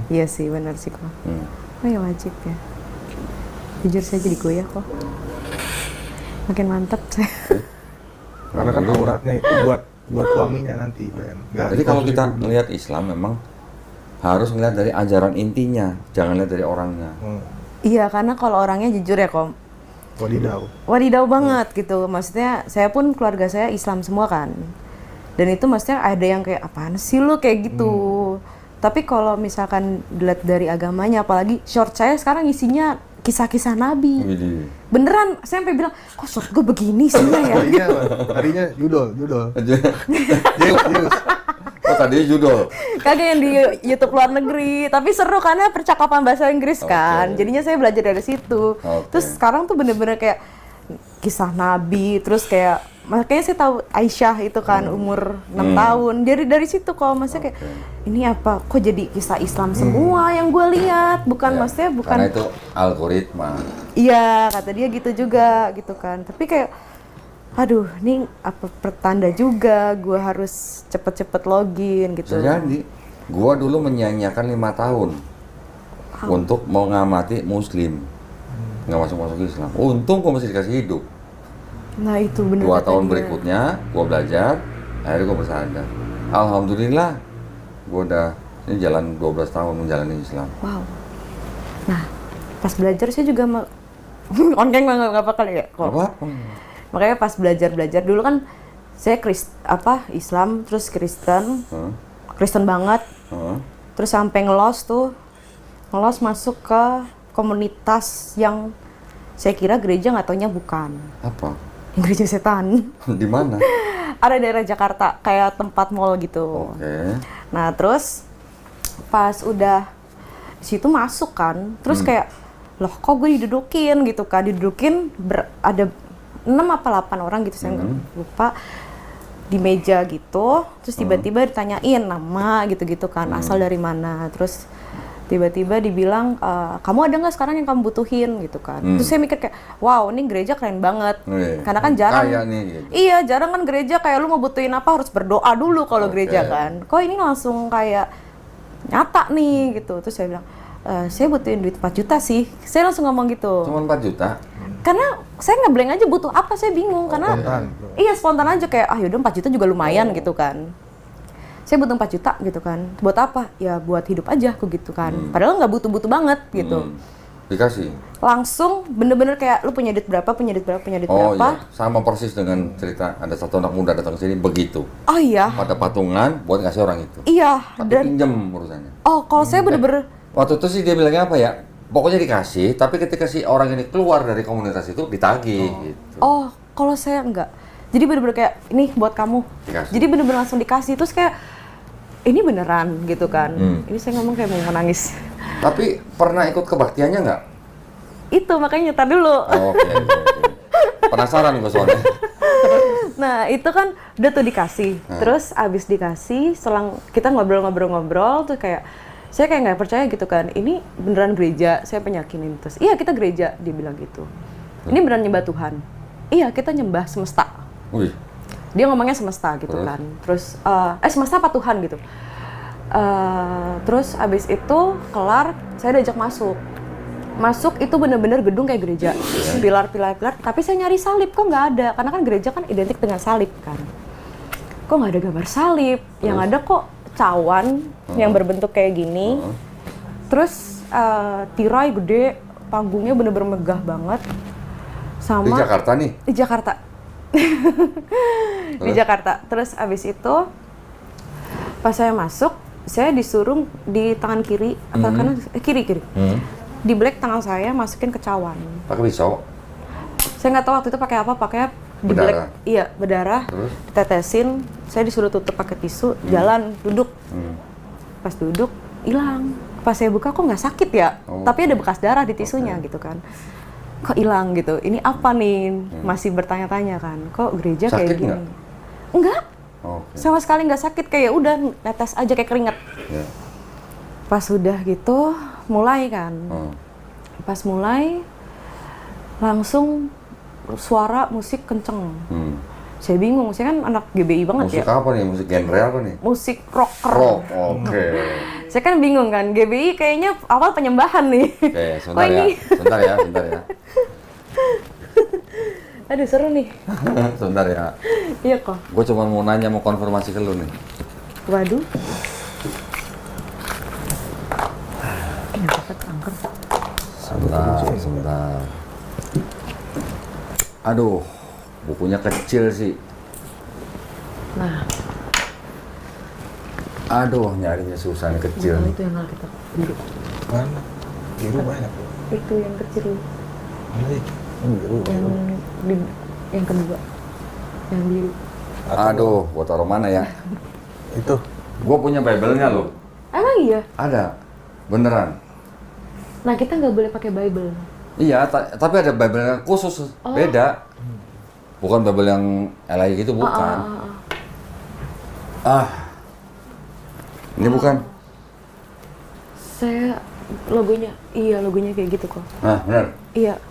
S2: Iya sih benar sih kok.
S1: Hmm.
S2: Oh ya wajib ya. Jujur saya jadi goyah kok. Makin mantap saya.
S4: Karena kan auratnya itu buat suaminya nanti kan. Nggak
S1: Jadi kalau kita
S4: dikonsumsi.
S1: melihat Islam memang harus melihat dari ajaran intinya, jangan lihat dari orangnya.
S2: Iya karena kalau orangnya jujur ya kok.
S4: Wadidaw.
S2: Wadidaw banget gitu. Maksudnya saya pun keluarga saya Islam semua kan. Dan itu maksudnya ada yang kayak apaan sih lu kayak gitu. Tapi kalau misalkan dilihat dari agamanya, apalagi short saya sekarang isinya kisah-kisah Nabi.
S1: Widih.
S2: Beneran, saya sampai bilang, kok short gue begini sih ya?
S4: Tadinya judul.
S1: Oh tadi judul.
S2: Kagak yang di YouTube luar negeri, tapi seru karena percakapan bahasa Inggris kan.
S1: Oke.
S2: Jadinya saya belajar dari situ.
S1: Oke.
S2: Terus sekarang tuh bener-bener kayak kisah Nabi, terus kayak makanya saya tahu Aisyah itu kan umur 6 tahun. Dari situ kok maksudnya kayak ini apa kok jadi kisah Islam semua yang gue lihat, bukan
S1: Ya,
S2: maksudnya bukan.
S1: Karena itu algoritma.
S2: Iya, kata dia gitu juga gitu kan. Tapi kayak aduh, ini apa pertanda juga, gue harus cepet-cepet login gitu.
S1: Bisa jadi. Gua dulu menyanyiakan 5 tahun untuk mengamati Muslim, nggak masuk Islam. Untung gua masih dikasih hidup.
S2: Nah itu bener
S1: 2
S2: kata
S1: tahun
S2: dia.
S1: berikutnya gua belajar, akhirnya gua bersadar. Alhamdulillah, gua udah ini jalan 12 tahun menjalani Islam.
S2: Wow. Nah, pas belajar saya juga online nggak apa kali ya kok.
S1: Apa?
S2: Makanya pas belajar dulu kan saya Islam terus Kristen, Kristen banget. Terus sampai ngelos masuk ke komunitas yang saya kira gereja, nggak taunya bukan.
S1: Apa?
S2: Gereja setan.
S1: Di mana?
S2: Ada daerah Jakarta, kayak tempat mall gitu.
S1: Oke.
S2: Nah terus pas udah di situ masuk kan, terus kayak loh kok gue didudukin gitu kan, ada 6 apa 8 orang gitu, saya nggak lupa, di meja gitu, terus tiba-tiba ditanyain nama gitu-gitu kan, asal dari mana, terus tiba-tiba dibilang kamu ada nggak sekarang yang kamu butuhin gitu kan. Terus saya mikir kayak wow, ini gereja keren banget. Karena kan jarang,
S1: kaya nih, gitu.
S2: Iya jarang kan gereja kayak lu mau butuhin apa harus berdoa dulu kalau gereja kan. Kok ini langsung kayak nyata nih gitu. Terus saya bilang saya butuhin duit 4 juta sih. Saya langsung ngomong gitu.
S1: Cuma 4 juta?
S2: Karena saya ngeblank aja butuh apa, saya bingung. Karena iya spontan aja kayak yaudah 4 juta juga lumayan gitu kan. Saya butuh 4 juta gitu kan. Buat apa? Ya buat hidup aja aku gitu kan. Padahal nggak butuh-butuh banget gitu.
S1: Dikasih?
S2: Langsung bener-bener kayak lu punya duit berapa.
S1: Iya, sama persis dengan cerita ada satu anak muda datang ke sini begitu.
S2: Oh iya.
S1: Pada patungan buat ngasih orang itu.
S2: Iya.
S1: Tapi pinjem urusannya.
S2: Oh kalau saya bener-bener
S1: Waktu itu sih dia bilangnya apa ya? Pokoknya dikasih, tapi ketika si orang ini keluar dari komunitas itu ditagih gitu.
S2: oh kalau saya enggak. Jadi bener-bener kayak ini buat kamu.
S1: Dikasih.
S2: Jadi bener-bener langsung dikasih. Terus kayak ini beneran gitu kan. Ini saya ngomong kayak mau nangis.
S1: Tapi pernah ikut kebaktiannya nggak?
S2: Itu makanya ntar dulu.
S1: Oh, oke. Penasaran gue soalnya.
S2: Nah itu kan udah tuh dikasih. Terus abis dikasih, selang kita ngobrol-ngobrol tuh kayak saya kayak nggak percaya gitu kan. Ini beneran gereja, saya penyakinin terus. Iya kita gereja, dia bilang gitu. Ini beneran nyembah Tuhan. Iya kita nyembah semesta.
S1: Wih.
S2: Dia ngomongnya semesta gitu kan. Terus semesta apa Tuhan gitu. Terus abis itu kelar, saya diajak masuk itu bener-bener gedung kayak gereja, pilar, tapi saya nyari salib kok nggak ada, karena kan gereja kan identik dengan salib kan, kok nggak ada gambar salib, yang ada kok cawan yang berbentuk kayak gini, terus tirai gede, panggungnya bener-bener megah banget, sama
S1: Di Jakarta nih?
S2: Di Jakarta. Di Jakarta. Terus abis itu pas saya masuk, saya disuruh di tangan kiri atau kanan, kiri. Di black tangan saya masukin ke cawan.
S1: Pakai pisau?
S2: Saya nggak tahu waktu itu pakai apa, pakai di
S1: Berdarah?
S2: black. Iya, berdarah.
S1: Terus?
S2: Ditetesin, saya disuruh tutup pakai tisu, jalan, duduk. Pas duduk, hilang. Pas saya buka kok nggak sakit ya? Tapi ada bekas darah di tisunya gitu kan. Kok hilang gitu? Ini apa nih? Masih bertanya-tanya kan. Kok gereja
S1: Sakit
S2: kayak gini?
S1: nggak?
S2: Enggak.
S1: Oke.
S2: Sama sekali nggak sakit, kayak udah netes aja kayak keringet.
S1: Ya.
S2: Pas udah gitu, mulai kan. Pas mulai, langsung suara musik kenceng. Saya bingung, saya kan anak GBI banget
S1: Musik
S2: ya.
S1: apa nih? Musik genre apa nih?
S2: Musik rocker.
S1: Rock, oke.
S2: Saya kan bingung kan, GBI kayaknya awal penyembahan nih.
S1: Oke, sebentar
S2: Kok
S1: ya.
S2: ini?
S1: Sebentar ya.
S2: Aduh seru nih.
S1: Sebentar ya.
S2: Iya kok.
S1: Gue cuma mau nanya, mau konfirmasi ke lu nih.
S2: Waduh. Ini dapat angker.
S1: Sebentar. Aduh, bukunya kecil sih.
S2: Nah,
S1: Aduh, nyarinya susah nih kecil nih.
S2: itu yang kita biru.
S4: Mana? Biru banyak.
S2: Itu yang kecil,
S4: Mana sih? Biru.
S2: yang kedua, yang biru.
S1: Aduh, gua taruh mana ya?
S4: Itu.
S1: Gua punya Bible-nya loh.
S2: Emang iya?
S1: Ada. Beneran.
S2: Nah kita nggak boleh pakai Bible.
S1: Iya, tapi ada Bible yang khusus. Beda. Bukan Bible yang LI gitu, bukan. Ini bukan.
S2: Saya logonya kayak gitu kok.
S1: Nah, bener.
S2: Iya.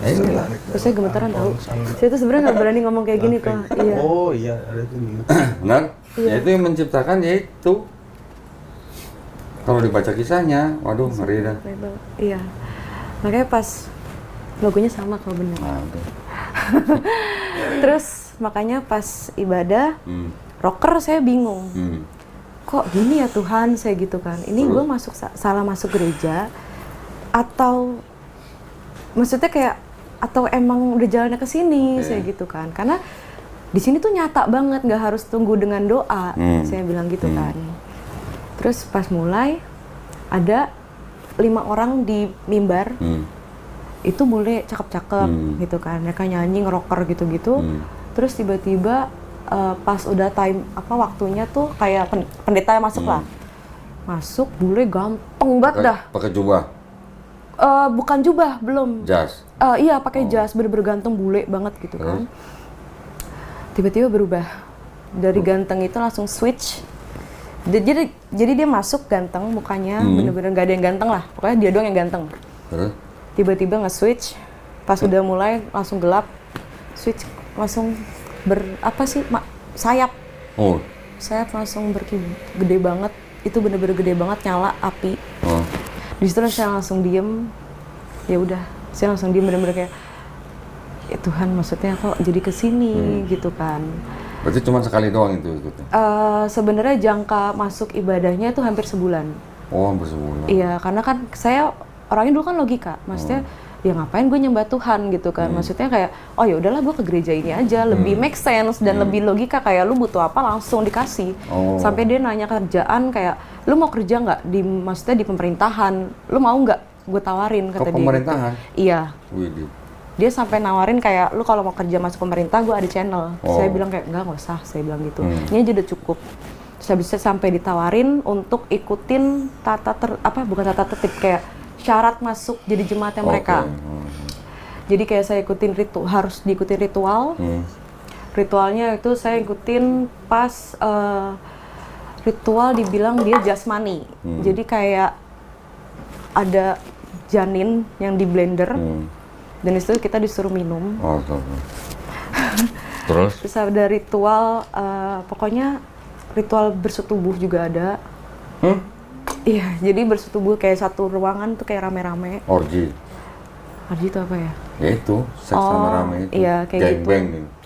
S1: Iya.
S2: Terus saya gemetaran tahu. Saya tuh sebenarnya nggak berani ngomong kayak gini kok. Iya.
S4: Oh iya, ada tuh gitu.
S1: Benar? Ya itu yang menciptakan yaitu. Kalau dibaca kisahnya, waduh ngeri dah.
S2: Iya. Makanya pas logonya sama kalau benar.
S1: Nah, udah.
S2: Terus makanya pas ibadah rocker saya bingung. Kok gini ya Tuhan, saya gitu kan. Ini gue masuk salah masuk gereja atau maksudnya kayak atau emang udah jalannya ke sini, saya gitu kan. Karena di sini tuh nyata banget, nggak harus tunggu dengan doa. Saya bilang gitu kan. Terus pas mulai ada 5 orang di mimbar. Itu boleh cakep-cakep gitu kan. Mereka nyanyi ngerocker gitu-gitu. Terus tiba-tiba pas udah time waktunya tuh kayak pendeta masuk lah. Masuk bule ganteng banget dah.
S1: Pakai jubah.
S2: Bukan jubah, belum.
S1: Jas.
S2: Iya, pakai jas, bener-bener ganteng bule banget gitu kan. Tiba-tiba berubah. Dari ganteng itu langsung switch. Jadi dia masuk ganteng mukanya, bener-bener gak ada yang ganteng lah. Pokoknya dia doang yang ganteng.
S1: Terus?
S2: Tiba-tiba nge-switch. Pas udah mulai langsung gelap. Switch langsung sayap.
S1: Oh.
S2: Sayap langsung gede banget. Itu bener-bener gede banget, nyala api. Di situ saya langsung diem. Ya udah, saya langsung diem bener-bener kayak ya Tuhan, maksudnya kok jadi kesini gitu kan.
S1: Berarti cuma sekali doang itu ikutnya?
S2: Sebenarnya jangka masuk ibadahnya itu hampir sebulan.
S1: Oh, hampir sebulan.
S2: Iya, karena kan saya orangnya dulu kan logika. Maksudnya ya ngapain gue nyembah Tuhan gitu kan. Maksudnya kayak oh ya udahlah gue ke gereja ini aja, lebih make sense dan lebih logika, kayak lu butuh apa langsung dikasih. Sampai dia nanya kerjaan kayak lu mau kerja nggak maksudnya di pemerintahan, lu mau nggak gue tawarin, kata dia.
S1: Pemerintahan?
S2: Gitu. Iya.
S1: Widih.
S2: Dia sampai nawarin kayak lu kalau mau kerja masuk pemerintah gue ada channel. Saya bilang kayak nggak usah, saya bilang gitu. Ini aja udah cukup. Saya bisa sampai ditawarin untuk ikutin bukan tata tertib, kayak syarat masuk jadi jemaatnya mereka. Jadi kayak saya ikutin harus diikutin ritual. Ritualnya itu saya ikutin pas ritual dibilang dia jasmani. Jadi kayak ada janin yang di blender. Dan itu kita disuruh minum.
S1: Terus?
S2: Terus ada ritual, pokoknya ritual bersetubuh juga ada. Iya, jadi bersetubuh kayak satu ruangan tuh kayak rame-rame.
S1: Orgi?
S2: Orgi itu apa ya?
S1: Ya itu, seks sama rame itu.
S2: Iya, kayak gitu.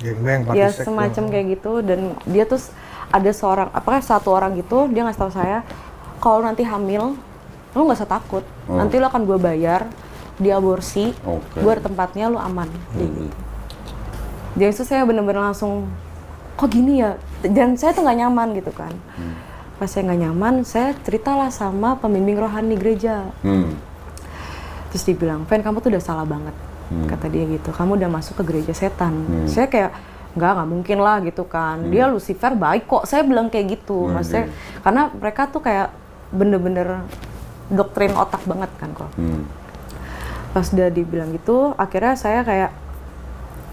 S4: Gangbang, party
S2: Ya
S4: sex
S2: semacam kayak gitu, dan dia tuh ada satu orang gitu, dia ngasih tahu saya, kalau nanti hamil, lu nggak usah takut, nanti lu akan gue bayar, diaborsi, gue ada tempatnya, lu aman. Gitu. Jadi itu saya bener-bener langsung, kok gini ya? Dan saya tuh nggak nyaman gitu kan. Pas saya nggak nyaman, saya ceritalah sama pembimbing rohani gereja. Terus dia bilang, Fen, kamu tuh udah salah banget, kata dia gitu. Kamu udah masuk ke gereja setan. Saya kayak, nggak mungkin lah gitu kan. Dia Lucifer baik kok, saya bilang kayak gitu. Maksudnya, karena mereka tuh kayak bener-bener doktrin otak banget kan kok. Pas udah dibilang gitu, akhirnya saya kayak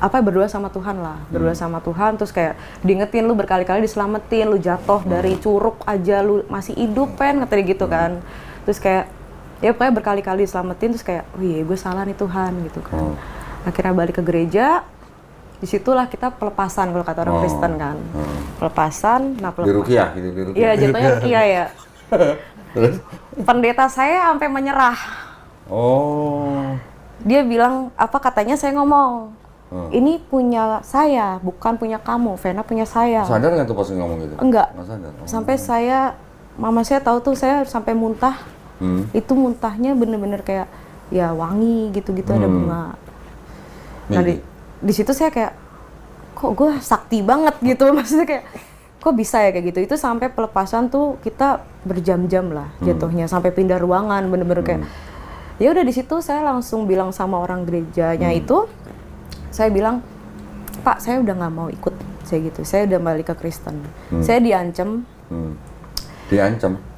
S2: berdoa sama Tuhan lah, berdoa sama Tuhan, terus kayak diingetin lu berkali-kali diselamatin, lu jatuh dari curug aja lu masih hidup, Pen, kata dia gitu kan. Terus kayak ya pokoknya berkali-kali diselamatin, terus kayak oh iya gue salah nih Tuhan gitu kan. Akhirnya balik ke gereja, disitulah kita pelepasan kalau kata orang Kristen kan. Pelepasan,
S1: Di ruqyah gitu, di ruqyah.
S2: Iya, jatuhnya ruqyah ya. Pendeta saya sampai menyerah. Dia bilang katanya saya ngomong, ini punya saya, bukan punya kamu. Vena punya saya.
S1: Sadar nggak tuh pas ngomong gitu?
S2: Enggak.
S1: Nggak sadar.
S2: Sampai mama saya tahu tuh saya sampai muntah. Itu muntahnya bener-bener kayak ya wangi gitu-gitu, ada bunga. Nah di situ saya kayak kok gue sakti banget gitu, maksudnya kayak kok bisa ya kayak gitu. Itu sampai pelepasan tuh kita berjam-jam lah jatuhnya, sampai pindah ruangan bener-bener kayak ya udah. Di situ saya langsung bilang sama orang gerejanya itu, saya bilang, Pak, saya udah nggak mau ikut, saya gitu. Saya udah balik ke Kristen. Saya diancam.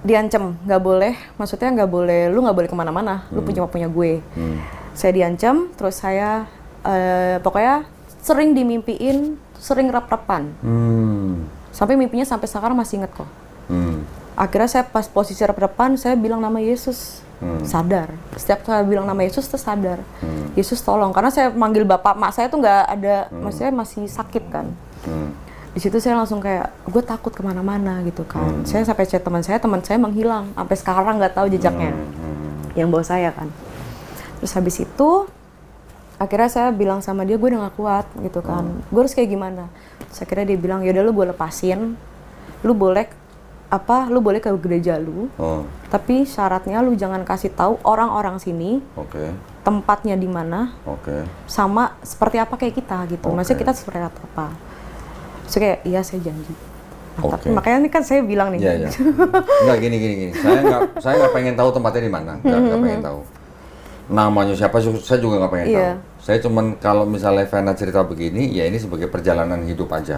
S2: Diancam, nggak boleh. Maksudnya nggak boleh, lu nggak boleh kemana-mana. Lu punya gue. Saya diancam, terus saya pokoknya sering dimimpiin, sering rep-repan. Sampai mimpinya sampai sekarang masih inget kok. Akhirnya saya pas posisi depan, saya bilang nama Yesus. Sadar. Setiap saya bilang nama Yesus, tuh sadar. Yesus tolong. Karena saya manggil bapak, mak saya tuh nggak ada, maksudnya masih sakit kan. Di situ saya langsung kayak, gue takut kemana-mana gitu kan. Saya sampai chat teman saya menghilang. Sampai sekarang nggak tahu jejaknya. Yang bawa saya kan. Terus habis itu, akhirnya saya bilang sama dia, gue udah gak kuat gitu kan. Gue harus kayak gimana? Terus akhirnya dia bilang, yaudah lu gue lepasin. Lu boleh ke gereja lu. Tapi syaratnya lu jangan kasih tahu orang-orang sini. Tempatnya di mana. Sama seperti apa kayak kita gitu. Maksudnya kita seperti apa. Terus kayak, iya saya janji. Nah, tapi makanya ini kan saya bilang nih.
S1: Iya. Enggak gini. Saya nggak pengen tahu tempatnya di mana. Nggak pengen tahu. Namanya siapa saya juga nggak pengen tahu. Saya cuman kalau misalnya Vena cerita begini, ya ini sebagai perjalanan hidup aja.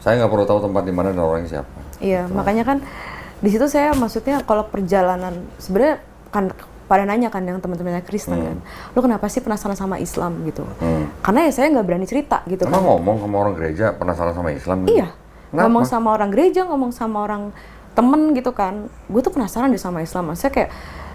S1: Saya nggak perlu tahu tempat di mana dan orangnya siapa. Gitu.
S2: Makanya kan di situ saya maksudnya kalau perjalanan sebenarnya kan pada nanya kan yang teman-temannya Kristen kan, lu kenapa sih penasaran sama Islam gitu? Karena ya saya nggak berani cerita gitu.
S1: Emang ngomong sama orang gereja penasaran sama Islam? Gitu?
S2: Iya. Ngomong sama orang gereja, ngomong sama orang temen gitu kan. Gue tuh penasaran deh sama Islam. Maksudnya kayak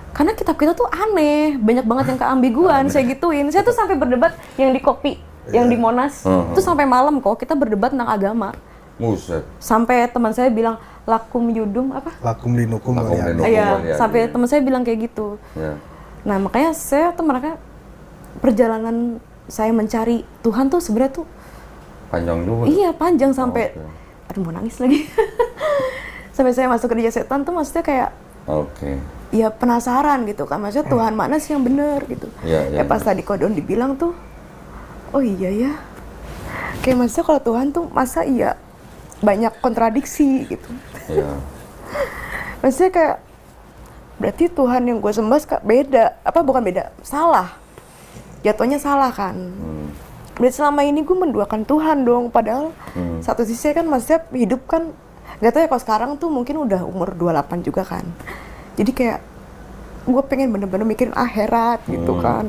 S2: karena kitab kita tuh aneh, banyak banget yang keambiguan, saya gituin. Saya tuh sampai berdebat yang di Kopi, yang di Monas, itu sampai malam kok kita berdebat tentang agama.
S1: Buset.
S2: Sampai teman saya bilang lakum yudum apa?
S4: Lakum dinukum.
S2: Iya, sampai teman saya bilang kayak gitu. Nah makanya saya tuh mereka perjalanan saya mencari Tuhan tuh sebenarnya tuh
S1: panjang juga.
S2: Iya panjang sampai, aduh mau nangis lagi. Sampai saya masuk ke gereja setan tuh maksudnya kayak. Ya penasaran gitu kan, maksudnya Tuhan mana sih yang benar gitu. Pas tadi Kodon dibilang tuh, oh iya ya, kayak maksudnya kalau Tuhan tuh masa iya banyak kontradiksi gitu. Maksudnya kayak berarti Tuhan yang gue sembah beda, bukan beda, salah. Jatuhnya salah kan. Berarti selama ini gue menduakan Tuhan dong, padahal satu sisi kan maksudnya hidup kan, gak tau ya kalau sekarang tuh mungkin udah umur 28 juga kan. Jadi kayak gue pengen bener-bener mikirin akhirat gitu kan.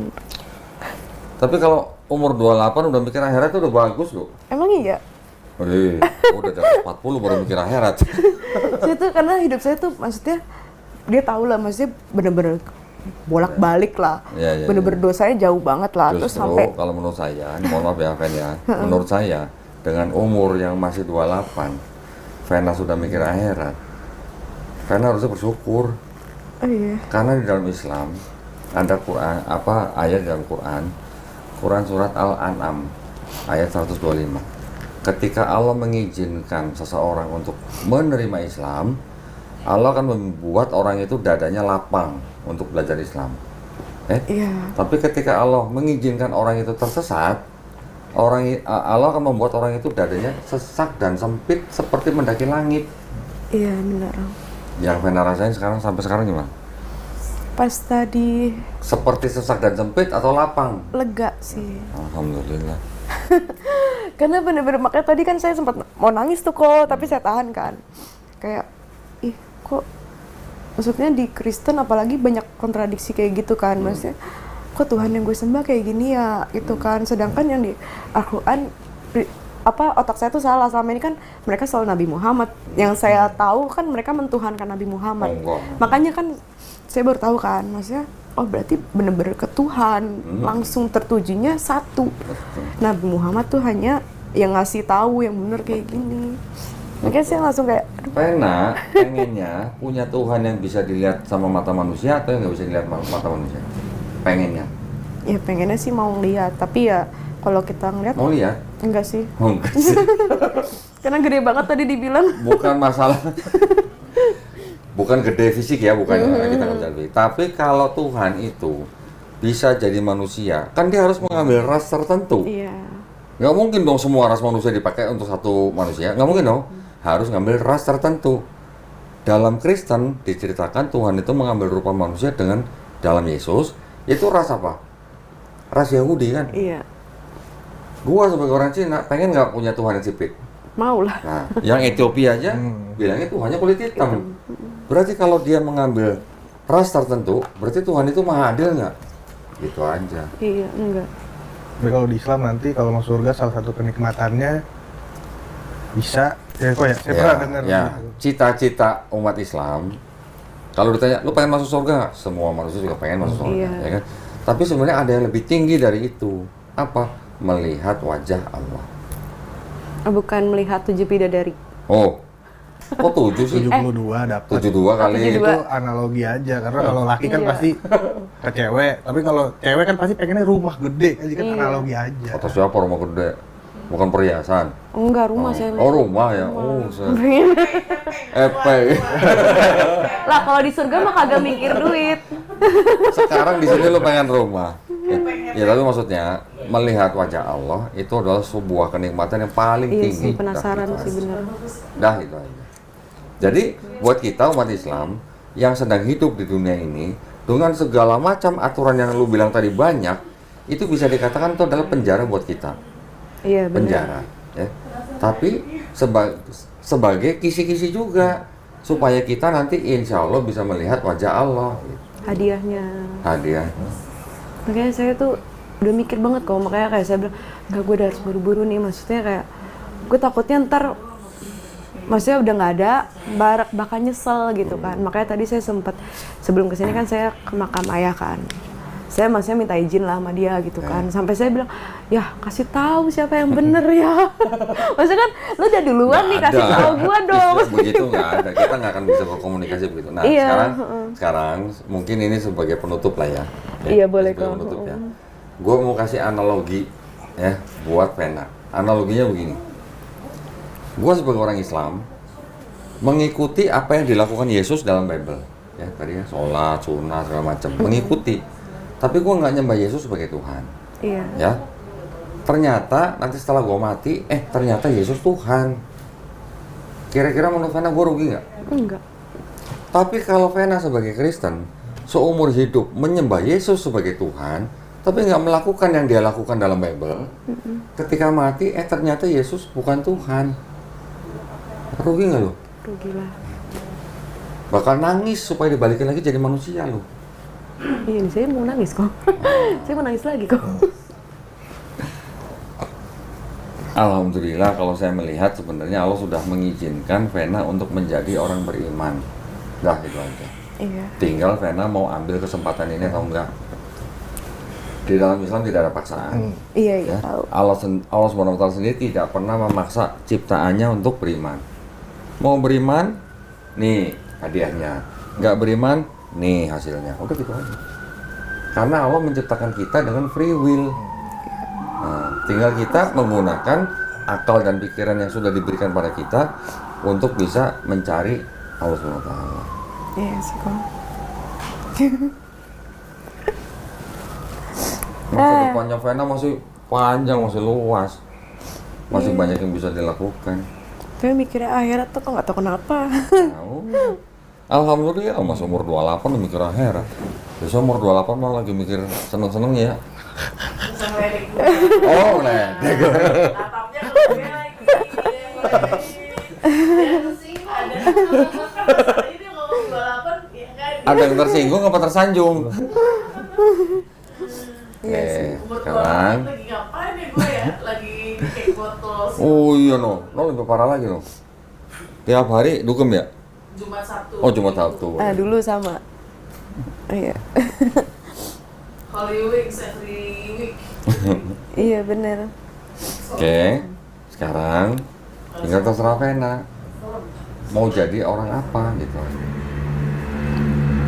S1: Tapi kalau umur 28 udah mikir akhirat itu udah bagus loh.
S2: Emang iya?
S1: Udah jam 40 baru mikir akhirat.
S2: Saya tuh karena hidup saya tuh maksudnya dia tahu lah, maksudnya bener-bener bolak-balik lah. Bener-bener dosanya jauh banget lah.
S1: Justru
S2: terus sampai
S1: kalau menurut saya, mohon maaf ya Ven ya, menurut saya dengan umur yang masih 28, Vena sudah mikir akhirat. Vena harusnya bersyukur. Karena di dalam Islam ada Quran, ayat dalam Quran surat Al-An'am ayat 125. Ketika Allah mengizinkan seseorang untuk menerima Islam, Allah akan membuat orang itu dadanya lapang untuk belajar Islam. Tapi ketika Allah mengizinkan orang itu tersesat, Allah akan membuat orang itu dadanya sesak dan sempit seperti mendaki langit.
S2: Iya benar.
S1: Yang Vena rasain sampai sekarang gimana?
S2: Pas tadi
S1: seperti sesak dan sempit atau lapang?
S2: Lega sih.
S1: Alhamdulillah.
S2: Karena bener-bener makanya tadi kan saya sempat mau nangis tuh kok, tapi saya tahan kan. Kayak kok maksudnya di Kristen apalagi banyak kontradiksi kayak gitu kan. Maksudnya kok Tuhan yang gue sembah kayak gini ya gitu kan. Sedangkan yang di Al-Quran otak saya tuh salah. Selama ini kan mereka selalu Nabi Muhammad. Yang saya tahu kan mereka mentuhankan Nabi Muhammad. Makanya kan saya baru tahu kan, maksudnya berarti bener-bener ke Tuhan, langsung tertujunya satu. Nabi Muhammad tuh hanya yang ngasih tahu yang bener kayak gini. Makanya saya langsung kayak
S1: Vena pengennya punya Tuhan yang bisa dilihat sama mata manusia atau yang nggak bisa dilihat mata manusia? Pengennya?
S2: Ya pengennya sih mau lihat, tapi ya kalau kita ngeliat
S1: mau lihat?
S2: Enggak sih.
S1: Enggak sih.
S2: Karena gede banget tadi dibilang.
S1: Bukan masalah, bukan gede fisik ya, bukan kita nggak bisa lihat. Tapi kalau Tuhan itu bisa jadi manusia, kan dia harus mengambil ras tertentu. Nggak mungkin dong semua ras manusia dipakai untuk satu manusia, nggak mungkin dong. Harus ngambil ras tertentu. Dalam Kristen diceritakan Tuhan itu mengambil rupa manusia dengan dalam Yesus, itu ras apa? Ras Yahudi kan? Gua sebagai orang Cina pengen nggak punya Tuhan yang sipit?
S2: Mau lah.
S1: Nah, yang Ethiopia aja bilangnya Tuhannya kulit hitam. Berarti kalau dia mengambil ras tertentu, berarti Tuhan itu maha adil nggak? Gitu aja.
S2: Iya, enggak.
S4: Tapi kalau di Islam nanti kalau masuk surga salah satu kenikmatannya bisa Ya, kok ya? Saya pernah dengar.
S1: Ya, cita-cita umat Islam. Kalau ditanya, lu pengen masuk surga nggak? Semua manusia juga pengen masuk surga,
S2: Iya.
S1: ya kan? Tapi sebenarnya ada yang lebih tinggi dari itu. Apa? Melihat wajah Allah.
S2: Bukan melihat 7 bidadari.
S1: Oh, kok 7 sih?
S4: 72 dapat.
S1: 72 kali.
S2: 72.
S4: Itu analogi aja, karena kalau laki kan
S2: Iya.
S4: pasti ke cewek, tapi kalau cewek kan pasti pengennya rumah gede, kan jadi kan
S2: Iya.
S4: analogi aja.
S1: Kata siapa rumah gede? Bukan perhiasan.
S2: Enggak, rumah saya.
S1: Oh, rumah ya. Oh, epe.
S2: Lah kalau di surga mah kagak mikir duit.
S1: Sekarang di sini lu pengen rumah. Ya, tapi maksudnya melihat wajah Allah itu adalah sebuah kenikmatan yang paling
S2: Iya
S1: tinggi.
S2: sih, penasaran
S1: Dah,
S2: sih bener.
S1: Dah itu aja. Jadi buat kita umat Islam yang sedang hidup di dunia ini dengan segala macam aturan yang lu bilang tadi banyak, itu bisa dikatakan itu adalah penjara buat kita.
S2: Iya benar.
S1: Penjara, ya. Tapi sebagai kisi-kisi juga supaya kita nanti insya Allah bisa melihat wajah Allah.
S2: Hadiahnya.
S1: Hadiah.
S2: Makanya saya tuh udah mikir banget kok, makanya kayak saya bilang nggak, gue udah harus buru-buru nih, maksudnya kayak gue takutnya ntar maksudnya udah nggak ada, bakal nyesel gitu kan. Makanya tadi saya sempat sebelum kesini kan saya ke makam ayah kan, saya maksudnya minta izin lah sama dia gitu kan, sampai saya bilang ya kasih tahu siapa yang bener ya. Maksudnya kan lu udah duluan nih, kasih tahu gua dong.
S1: Begitu nggak ada, kita nggak akan bisa berkomunikasi begitu. Nah
S2: Iya,
S1: sekarang mungkin ini sebagai penutup lah ya.
S2: Iya, boleh
S1: sebagai
S2: kok.
S1: penutup ya. Gue mau kasih analogi ya buat Vena. Analoginya begini. Gue sebagai orang Islam mengikuti apa yang dilakukan Yesus dalam Bible. Ya tadi ya, sholat, sunnah segala macam. Mengikuti. Tapi gue nggak nyembah Yesus sebagai Tuhan.
S2: Iya.
S1: Ya. Ternyata nanti setelah gue mati, ternyata Yesus Tuhan. Kira-kira menurut Vena gue rugi nggak?
S2: Enggak.
S1: Tapi kalau Vena sebagai Kristen, seumur hidup menyembah Yesus sebagai Tuhan, tapi nggak melakukan yang dia lakukan dalam Bible, ketika mati, ternyata Yesus bukan Tuhan. Rugi nggak lo?
S2: Rugi lah.
S1: Bakal nangis supaya dibalikin lagi jadi manusia lo.
S2: Iya, saya mau nangis kok. Saya mau nangis lagi kok.
S1: Alhamdulillah kalau saya melihat sebenarnya Allah sudah mengizinkan Vena untuk menjadi orang beriman. Dah itu aja.
S2: Iya.
S1: Tinggal Vena mau ambil kesempatan ini atau enggak. Di dalam Islam tidak ada paksaan.
S2: Iya,
S1: Ya.
S2: tahu.
S1: Allah SWT sendiri tidak pernah memaksa ciptaannya untuk beriman. Mau beriman, nih hadiahnya. Nggak beriman, nih hasilnya. Udah gitu aja. Karena Allah menciptakan kita dengan free will. Nah, tinggal kita menggunakan akal dan pikiran yang sudah diberikan pada kita untuk bisa mencari Allah SWT.
S2: Iya sih kok.
S1: Masa depannya Vena masih panjang, masih luas. Masih banyak yang bisa dilakukan.
S2: Tapi mikirnya akhirat tuh kok nggak tahu kenapa.
S1: Nah, alhamdulillah masih umur 28 udah mikir akhirat. Biasa umur 28 malah lagi mikir seneng-seneng ya. Oh, ledek.
S3: Atapnya keluarnya lagi. Dia tersinggung ada. Ini ngomong 28 ya kan.
S1: Ada yang tersinggung apa tersanjung? Oke,
S3: Umur
S1: sekarang.
S3: 28 lagi ngapain ya gue ya? Lagi kayak botol
S1: Oh iya no lebih parah lagi no. Tiap hari dugem ya?
S3: Jumat Sabtu.
S1: Oh Jumat Sabtu.
S2: Dulu sama. Iya.
S3: Holy Weeks every week.
S2: Iya bener.
S1: Oke, sekarang tinggal terserah Vena mau jadi orang apa gitu.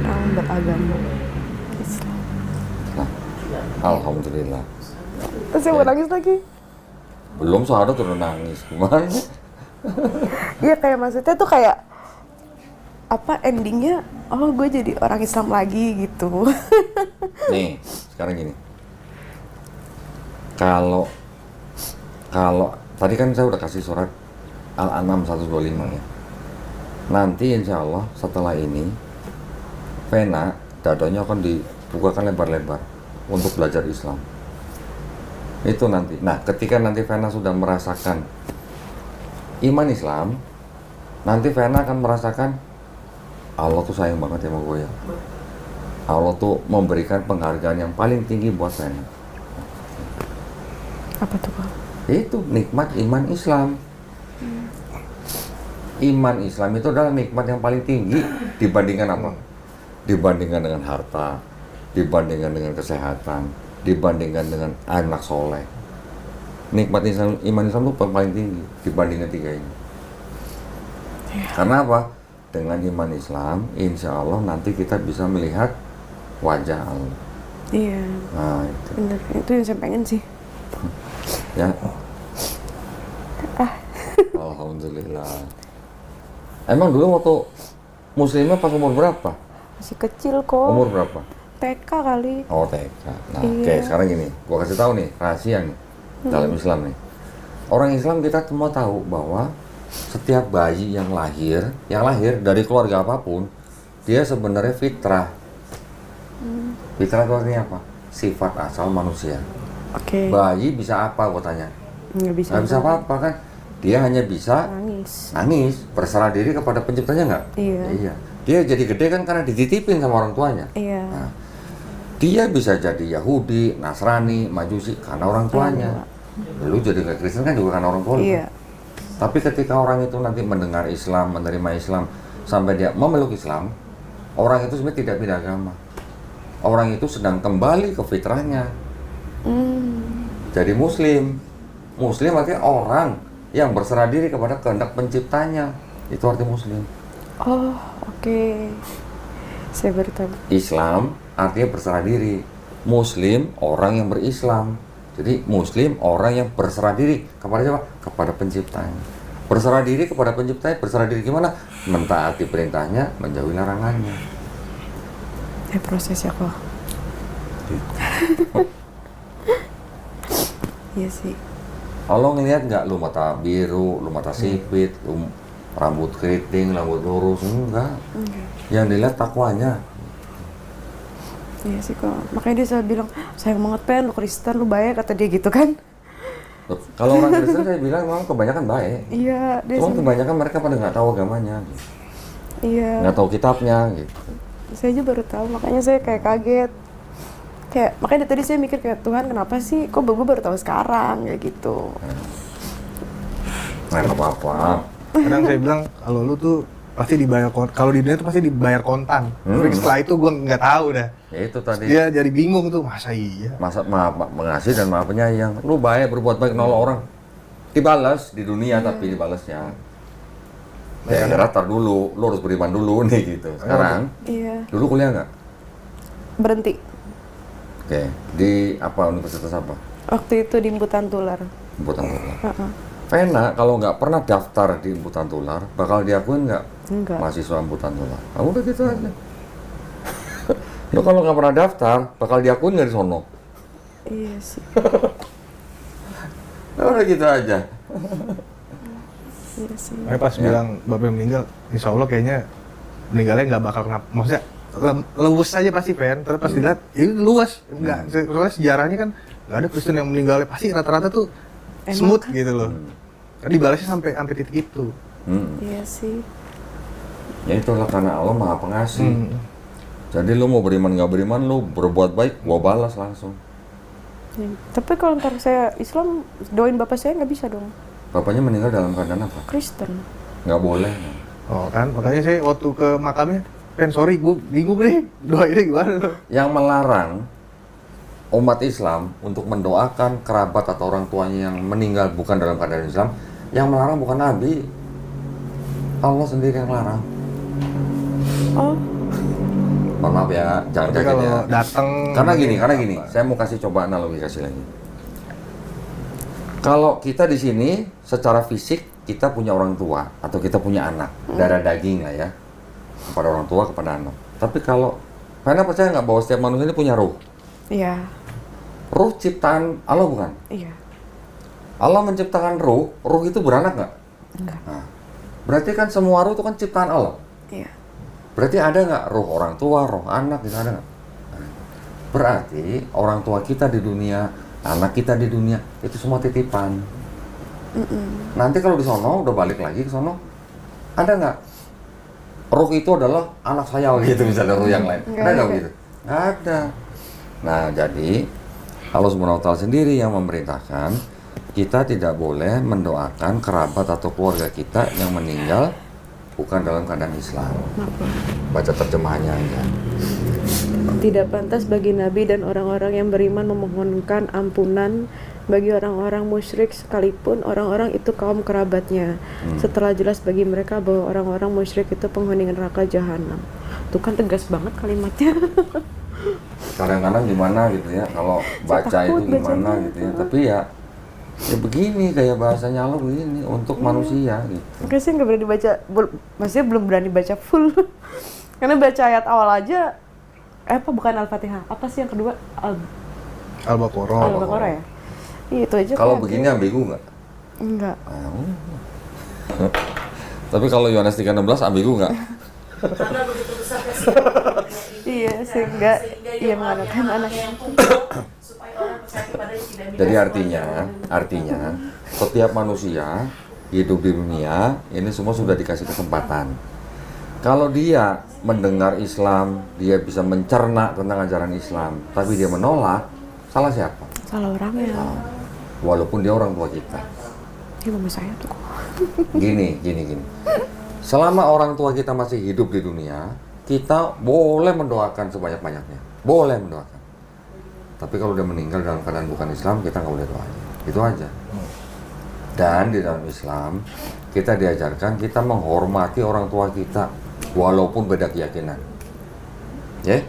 S2: Orang beragama Islam.
S1: Nah, alhamdulillah.
S2: Terus saya mau nangis lagi.
S1: Belum syahadat udah nangis gimana?
S2: Iya kayak maksudnya tuh kayak apa endingnya? Oh gue jadi orang Islam lagi gitu.
S1: Nih, sekarang gini. Kalau tadi kan saya udah kasih surat Al-An'am 125 ya. Nanti insya Allah setelah ini Vena dadanya akan dibukakan lebar-lebar untuk belajar Islam. Itu nanti. Nah, ketika nanti Vena sudah merasakan iman Islam, nanti Vena akan merasakan Allah tuh sayang banget sama gue ya. Allah tuh memberikan penghargaan yang paling tinggi buat Vena.
S2: Apa tuh kok?
S1: Itu nikmat iman Islam. iman Islam itu adalah nikmat yang paling tinggi dibandingkan apa? Dibandingkan dengan harta, dibandingkan dengan kesehatan, dibandingkan dengan anak soleh. Nikmat Islam, iman Islam itu paling tinggi dibandingkan tiga ini. Karena apa? Dengan iman Islam, insya Allah nanti kita bisa melihat wajah Allah.
S2: Iya.
S1: Nah itu.
S2: Bener, itu yang saya pengen sih.
S1: Ya. Alhamdulillah. Emang dulu waktu muslimnya pas umur berapa?
S2: Masih kecil kok.
S1: Umur berapa?
S2: TK kali.
S1: Oh TK. Nah,
S2: Iya.
S1: oke, sekarang gini, gua kasih tahu nih rahasia nih dalam Islam nih. Orang Islam kita semua tahu bahwa setiap bayi yang lahir dari keluarga apapun, dia sebenarnya fitrah. Fitrah itu artinya apa? Sifat asal manusia.
S2: Oke.
S1: Bayi bisa apa? Gua tanya.
S2: Nggak bisa.
S1: Nggak bisa apa-apa kan? Dia hanya bisa
S2: Nangis.
S1: berserah diri kepada penciptanya nggak?
S2: Iya.
S1: Dia jadi gede kan karena dititipin sama orang tuanya.
S2: Iya.
S1: Nah, dia bisa jadi Yahudi, Nasrani, Majusi karena orang tuanya. Lu jadi kayak Kristen kan juga karena orang tua.
S2: Iya.
S1: Tapi ketika orang itu nanti mendengar Islam, menerima Islam, sampai dia memeluk Islam, orang itu sebenarnya tidak pindah agama. Orang itu sedang kembali ke fitrahnya. Jadi Muslim. Muslim artinya orang yang berserah diri kepada kehendak penciptanya. Itu arti Muslim.
S2: Oh, oke. Saya baru tahu.
S1: Islam artinya berserah diri. Muslim orang yang berislam. Jadi Muslim orang yang berserah diri kepada siapa? Kepada penciptanya. Berserah diri kepada penciptanya. Berserah diri gimana? Mentaati perintahnya, menjauhi larangannya.
S2: Proses ya kok. Iya sih.
S1: Allah ngelihat nggak lu mata biru, lu mata sipit, lu rambut keriting, rambut lurus? Enggak. Yang dilihat takwanya.
S2: Iya sih kok. Makanya dia selalu bilang, sayang banget Pen, lu Kristen, lu baik, kata dia gitu kan.
S1: Kalau orang Kristen saya bilang memang kebanyakan baik.
S2: Iya, dia
S1: Cuma kebanyakan mereka pada nggak tahu agamanya, gitu.
S2: Iya.
S1: Nggak tahu kitabnya, gitu.
S2: Saya aja baru tahu, makanya saya kayak kaget. Kayak makanya dari tadi saya mikir kayak Tuhan kenapa sih kok gue baru tahu sekarang kayak gitu.
S1: Nah, nggak apa-apa.
S4: Kadang saya bilang kalau lu tuh pasti dibayar kalau di dunia tuh pasti dibayar kontan. Tapi setelah itu gue nggak tahu dah.
S1: Ya itu tadi.
S4: Dia jadi bingung tuh, masa iya?
S1: Masa maaf mengasih dan maaf penyayang. Lu baik berbuat baik nolong orang. Dibalas di dunia tapi dibalasnya. Ya tar dulu, lu harus beriman dulu nih gitu. Sekarang,
S2: Iya.
S1: dulu kuliah nggak?
S2: Berhenti.
S1: Oke, di apa universitas apa?
S2: Waktu itu di Imputan Tular.
S1: Imputan Tular. Vena kalau nggak pernah daftar di Imputan Tular, bakal diakuin nggak
S2: Enggak.
S1: mahasiswa Imputan Tular? Kamu udah gitu aja. Lu kalau nggak pernah daftar, bakal diakuin nggak di sono?
S2: Iya sih.
S1: Udah gitu aja.
S2: Iya sih.
S4: Saya pas bilang bapak meninggal, insya Allah kayaknya meninggalnya nggak bakal kenapa. Maksudnya luas aja pasti Pen. Terus pas dilihat, ini luas. Enggak, soalnya sejarahnya kan nggak ada Kristen yang meninggalnya pasti rata-rata tuh smooth gitu loh. Kan dibalasnya sampai titik itu.
S2: Iya sih.
S1: Ya itulah karena Allah Maha Pengasih. Jadi lu mau beriman nggak beriman, lu berbuat baik, gua balas langsung.
S2: Ya. Tapi kalau ntar saya Islam, doain bapak saya nggak bisa dong.
S1: Bapaknya meninggal dalam keadaan apa?
S2: Kristen.
S1: Nggak boleh.
S4: Oh kan, makanya saya waktu ke makamnya, Pen sorry, gue bingung nih, doainnya gimana?
S1: Yang melarang umat Islam untuk mendoakan kerabat atau orang tuanya yang meninggal bukan dalam keadaan Islam, yang melarang bukan Nabi, Allah sendiri yang larang.
S2: Oh.
S1: Mohon maaf ya, jangan
S4: Tapi
S1: kaget
S4: kalau
S1: ya.
S4: datang,
S1: Karena gini, saya mau kasih coba analogi kasih lagi. Kalau kita di sini secara fisik kita punya orang tua atau kita punya anak, darah daging lah ya, kepada orang tua kepada anak. Tapi kalau Vena percaya nggak bahwa setiap manusia ini punya ruh?
S2: Iya.
S1: Ruh ciptaan Allah bukan?
S2: Iya.
S1: Allah menciptakan ruh itu beranak nggak?
S2: Enggak.
S1: Nah, berarti kan semua ruh itu kan ciptaan Allah.
S2: Iya.
S1: Berarti ada nggak ruh orang tua, roh anak, gitu ada nggak? Nah, berarti orang tua kita di dunia, anak kita di dunia, itu semua titipan. Nanti kalau di sono, udah balik lagi ke sono, ada nggak? Ruh itu adalah anak saya gitu misalnya ruh yang lain.
S2: Nggak
S1: Ada nggak
S2: ada.
S1: begitu? Nggak ada. Nah jadi Allah SWT sendiri yang memerintahkan kita tidak boleh mendoakan kerabat atau keluarga kita yang meninggal bukan dalam keadaan Islam.
S2: Apa?
S1: Baca terjemahannya aja.
S5: Tidak pantas bagi Nabi dan orang-orang yang beriman memohonkan ampunan bagi orang-orang musyrik sekalipun orang-orang itu kaum kerabatnya. Setelah jelas bagi mereka bahwa orang-orang musyrik itu penghuni neraka jahanam. Tuh kan tegas banget kalimatnya.
S1: Kadang-kadang gimana gitu ya, kalau baca
S5: takut
S1: itu gimana
S5: bacanya.
S1: gitu ya. Tapi ya begini kayak bahasanya Allah begini untuk manusia gitu.
S2: Makanya saya nggak berani baca, maksudnya belum berani baca full. Karena baca ayat awal aja, bukan Al-Fatihah, apa sih yang kedua?
S4: Al-Baqarah.
S2: Al-Baqarah ya? Iya, itu aja.
S1: Kalau
S2: kayak-
S1: begini ambigu nggak?
S2: Enggak.
S1: Tapi kalau Yohanes 3:16 ambigu nggak?
S3: Karena begitu besar kasih
S2: Iya, sehingga ia mengadakan anak.
S3: yang tumbuh supaya orang percaya kepadanya tidak binasa.
S1: Jadi artinya setiap manusia hidup di dunia ini semua sudah dikasih kesempatan. Kalau dia mendengar Islam, dia bisa mencerna tentang ajaran Islam, tapi dia menolak, salah siapa?
S2: Salah orangnya.
S1: Walaupun dia orang tua kita.
S2: Ini mama saya tuh.
S1: Gini. Selama orang tua kita masih hidup di dunia, kita boleh mendoakan sebanyak-banyaknya. Boleh mendoakan. Tapi kalau dia meninggal dalam keadaan bukan Islam, kita nggak boleh doain. Itu aja. Dan di dalam Islam, kita diajarkan kita menghormati orang tua kita, walaupun beda keyakinan. Ya?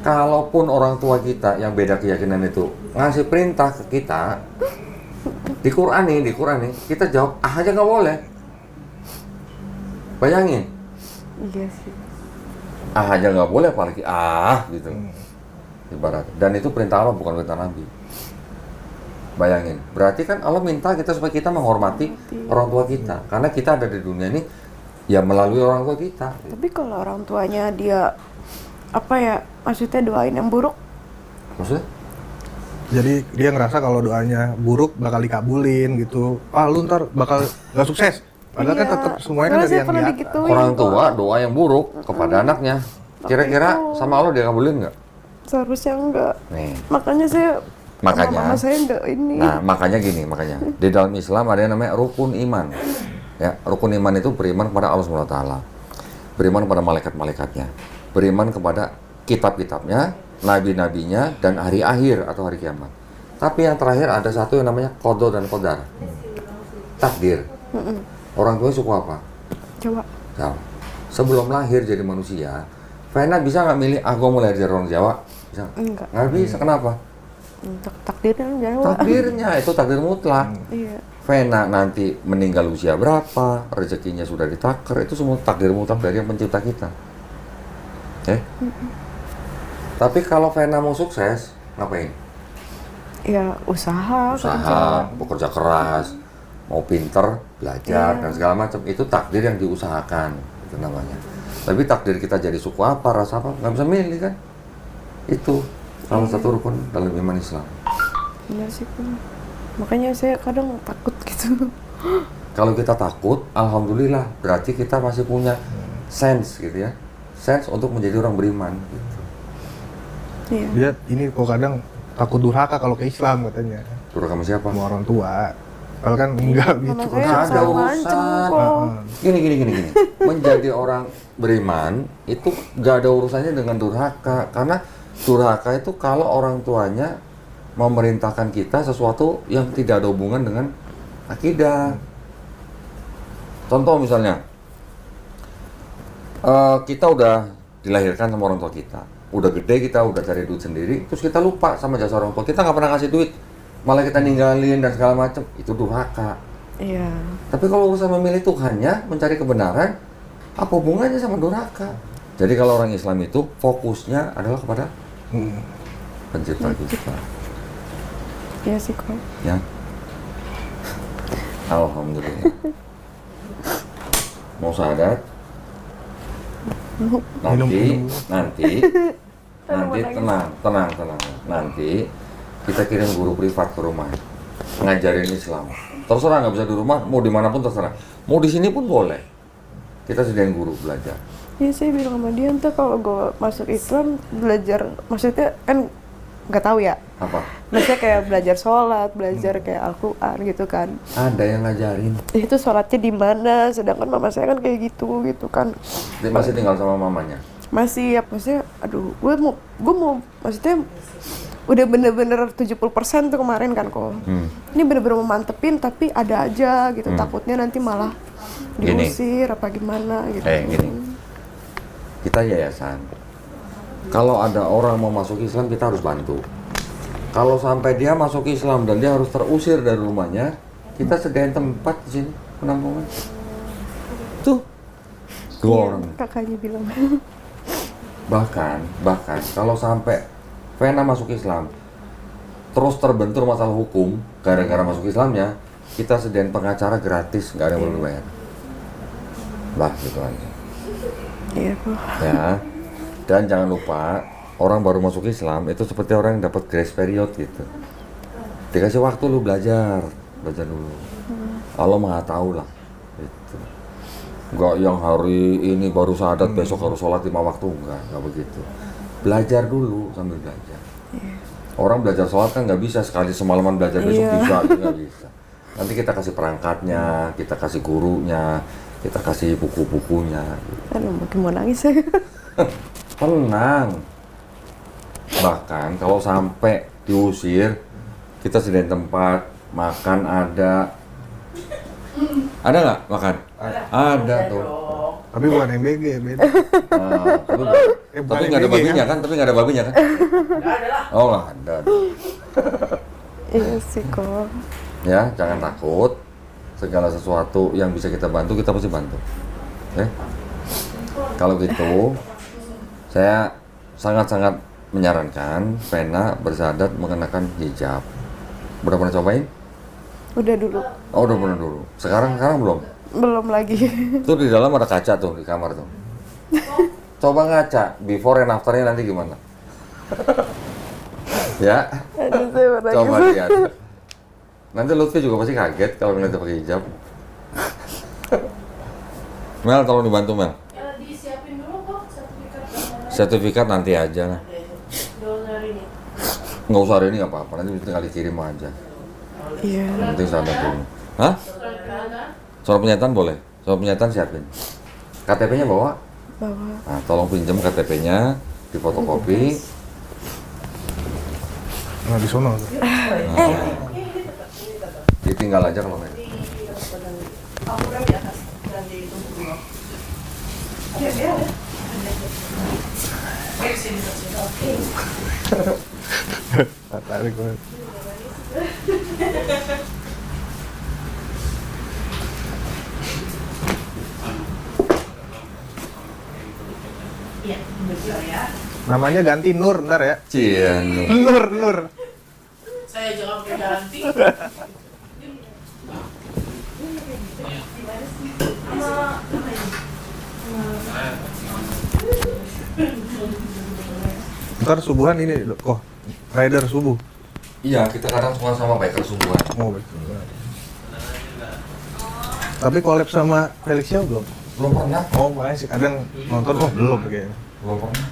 S1: Kalaupun orang tua kita yang beda keyakinan itu ngasih perintah ke kita, di Quran nih, kita jawab aja nggak boleh. Bayangin,
S2: Iya sih.
S1: aja nggak boleh, apalagi gitu. Ibarat. Dan itu perintah Allah, bukan perintah Nabi. Bayangin, berarti kan Allah minta kita supaya kita menghormati orang tua kita, karena kita ada di dunia ini ya melalui orang tua kita.
S2: Tapi kalau orang tuanya dia maksudnya doain yang buruk,
S1: Maksudnya?
S4: Jadi dia ngerasa kalau doanya buruk bakal dikabulin gitu. Lu ntar bakal gak sukses. Padahal kan
S2: Iya.
S4: tetap semuanya kan
S2: Soalnya
S4: dari
S2: saya
S4: yang
S2: pernah
S4: dia.
S2: digituin.
S1: Orang tua doa yang buruk kepada anaknya. Kira-kira sama Allah dia kabulin nggak?
S2: Seharusnya enggak.
S1: Nih,
S2: Makanya saya
S1: Makanya.
S2: mama saya enggak ini.
S1: nah makanya di dalam Islam ada yang namanya rukun iman. Ya, rukun iman itu beriman kepada Allah SWT, beriman kepada malaikat-malaikatnya, beriman kepada kitab-kitabnya, nabi-nabinya, dan hari akhir atau hari kiamat. Tapi yang terakhir ada satu yang namanya qada dan qadar, takdir. Orang tua suku apa?
S2: Coba.
S1: Jawa. Sebelum lahir jadi manusia, Vena bisa nggak milih, gue mau lahir dari orang Jawa? Bisa?
S2: Enggak.
S1: Nggak bisa, kenapa?
S2: Takdirnya Jawa.
S1: Takdirnya, itu takdir mutlak.
S2: Iya.
S1: Vena nanti meninggal usia berapa, rezekinya sudah ditakdir, itu semua takdir mutlak dari yang pencipta kita. Tapi kalau Vena mau sukses, ngapain?
S2: Ya usaha.
S1: Usaha, bekerja keras, mau pinter, belajar,
S2: Iya.
S1: dan segala macam. Itu takdir yang diusahakan, itu namanya. Tapi takdir kita jadi suku apa, rasa apa, nggak bisa milih kan? Itu salah satu rukun dalam iman Islam.
S2: Iya sih. Makanya saya kadang takut gitu.
S1: Kalau kita takut, alhamdulillah, berarti kita masih punya sense gitu ya. Sense untuk menjadi orang beriman gitu.
S2: Iya.
S4: Dia ini kok kadang takut durhaka kalau ke Islam katanya.
S1: Durhaka sama siapa?
S4: Sama orang tua. Kalau kan enggak gitu.
S2: Mama
S1: Nggak
S2: saya
S1: ada
S2: selalu
S1: urusan.
S2: ngancem kok.
S1: Gini. Menjadi orang beriman itu gak ada urusannya dengan durhaka. Karena durhaka itu kalau orang tuanya memerintahkan kita sesuatu yang tidak ada hubungan dengan akidah. Contoh misalnya, kita udah dilahirkan sama orang tua kita. Udah gede, kita udah cari duit sendiri, terus kita lupa sama jasa orang tua. Kita nggak pernah ngasih duit, malah kita ninggalin dan segala macam. Itu durhaka.
S2: Iya.
S1: Tapi kalau urusan memilih Tuhannya, mencari kebenaran, apa hubungannya sama durhaka? Jadi kalau orang Islam itu fokusnya adalah kepada pencipta kita.
S2: Iya sih kok.
S1: Ya. Alhamdulillah. Mau syahadat? Nanti tenang. Nanti kita kirim guru privat ke rumah, ngajarin Islam. Terserah, nggak bisa di rumah, mau dimanapun terserah. Mau di sini pun boleh. Kita sediain guru belajar.
S2: Iya saya bilang sama dia, ntar kalau gue masuk Islam belajar, maksudnya kan nggak tahu ya.
S1: Apa?
S5: Maksudnya kayak belajar sholat, belajar kayak Al-Quran gitu kan.
S1: Ada yang ngajarin.
S5: Itu sholatnya di mana? Sedangkan mama saya kan kayak gitu kan.
S1: Dia masih tinggal sama mamanya.
S5: Masih ya, maksudnya aduh, gue mau maksudnya udah bener-bener 70% tuh kemarin kan kok. Ini bener-bener mau mantepin tapi ada aja gitu, takutnya nanti malah
S1: Gini.
S5: diusir apa gimana gitu.
S1: Gini. Kita yayasan. Kalau ada orang mau masuk Islam, kita harus bantu. Kalau sampai dia masuk Islam dan dia harus terusir dari rumahnya, kita sediain tempat di sini penampungan. Tuh, dua
S5: Iya,
S1: orang.
S5: kakaknya bilang.
S1: Bahkan kalau sampai Vena masuk Islam, terus terbentur masalah hukum gara-gara masuk Islamnya, kita sediain pengacara gratis, nggak ada yang perlu bayar. Lah, gitu aja.
S5: Iya kok.
S1: Ya. Dan jangan lupa, orang baru masuk Islam itu seperti orang yang dapat grace period gitu. Dikasih waktu lu belajar dulu. Allah Maha tahu lah. Gitu. Enggak yang hari ini baru syahadat, besok harus sholat 5 waktu, enggak begitu. Belajar dulu sambil belajar. Orang belajar sholat kan nggak bisa sekali semalaman belajar besok bisa, nggak bisa. Nanti kita kasih perangkatnya, kita kasih gurunya, kita kasih buku-bukunya.
S5: Aduh, makin mau nangis saya.
S1: Tenang. Bahkan kalau sampai diusir, kita sediain tempat, makan ada. Ada nggak makan? Ada tuh.
S4: Tapi bukan MBG, beda.
S1: Tapi nggak ada babinya kan? Tapi nggak ada babinya kan? Oh nggak ada.
S5: Iya sih kok.
S1: Ya, jangan takut. Segala sesuatu yang bisa kita bantu, kita pasti bantu. Oke? Kalau gitu, saya sangat-sangat menyarankan Vena bersyahadat mengenakan hijab. Udah pernah cobain?
S5: Udah dulu.
S1: Oh, udah pernah dulu. Sekarang belum?
S5: Belum lagi.
S1: Tuh di dalam ada kaca tuh di kamar tuh. Coba ngaca, before and after-nya nanti gimana? Ya,
S5: Aduh, saya mau nangis.
S1: coba lihat. Nanti Lutfi juga pasti kaget kalau ngeliat dia pakai hijab. Mel, tolong dibantu Mel.
S3: Disiapin dulu kok sertifikat dan
S1: Sertifikat nanti aja lah.
S3: dulu hari ini.
S1: Nggak usah hari ini nggak apa-apa, nanti tinggal dikirim aja.
S5: Iya.
S1: Yang penting sadar dulu. Hah? Surat pernyataan boleh? Surat pernyataan siapin. KTP-nya bawa?
S5: Bawa.
S1: Nah, tolong pinjam KTP-nya, difotokopi.
S4: Nah, di sono. tuh.
S1: Ditinggal aja kalau nggak.
S3: Aku udah di atas dan di itu dulu. Ya. Sini. Oke.
S4: Tarik gue.
S3: Iya, betul ya.
S4: Namanya ganti Nur ntar ya.
S1: Cian.
S4: Nur.
S3: Saya jangan pakai ganti.
S4: Ntar subuhan ini, kok rider subuh.
S1: Iya, kita kadang suka sama biker subuhan.
S4: Oh, betul. Tapi collab sama Felix Xiao belum?
S1: Belum pernah.
S4: Oh, makanya sih kadang nonton, oh belum kayaknya.
S1: Belum pernah.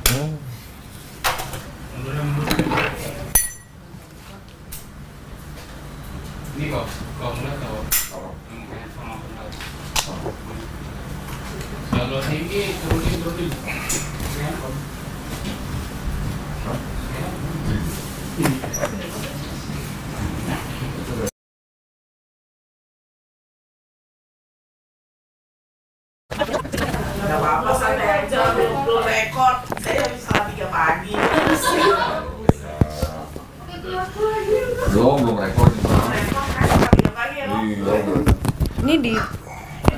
S6: Ini kok ngeliat tau kalau tinggi turunin
S3: Gak apa-apa, santai aja. Belum rekor. Saya habis salah 3 pagi.
S1: Belum rekor.
S3: Rekor kan salah 3 pagi ya, Bang?
S1: Iya.
S5: Ini di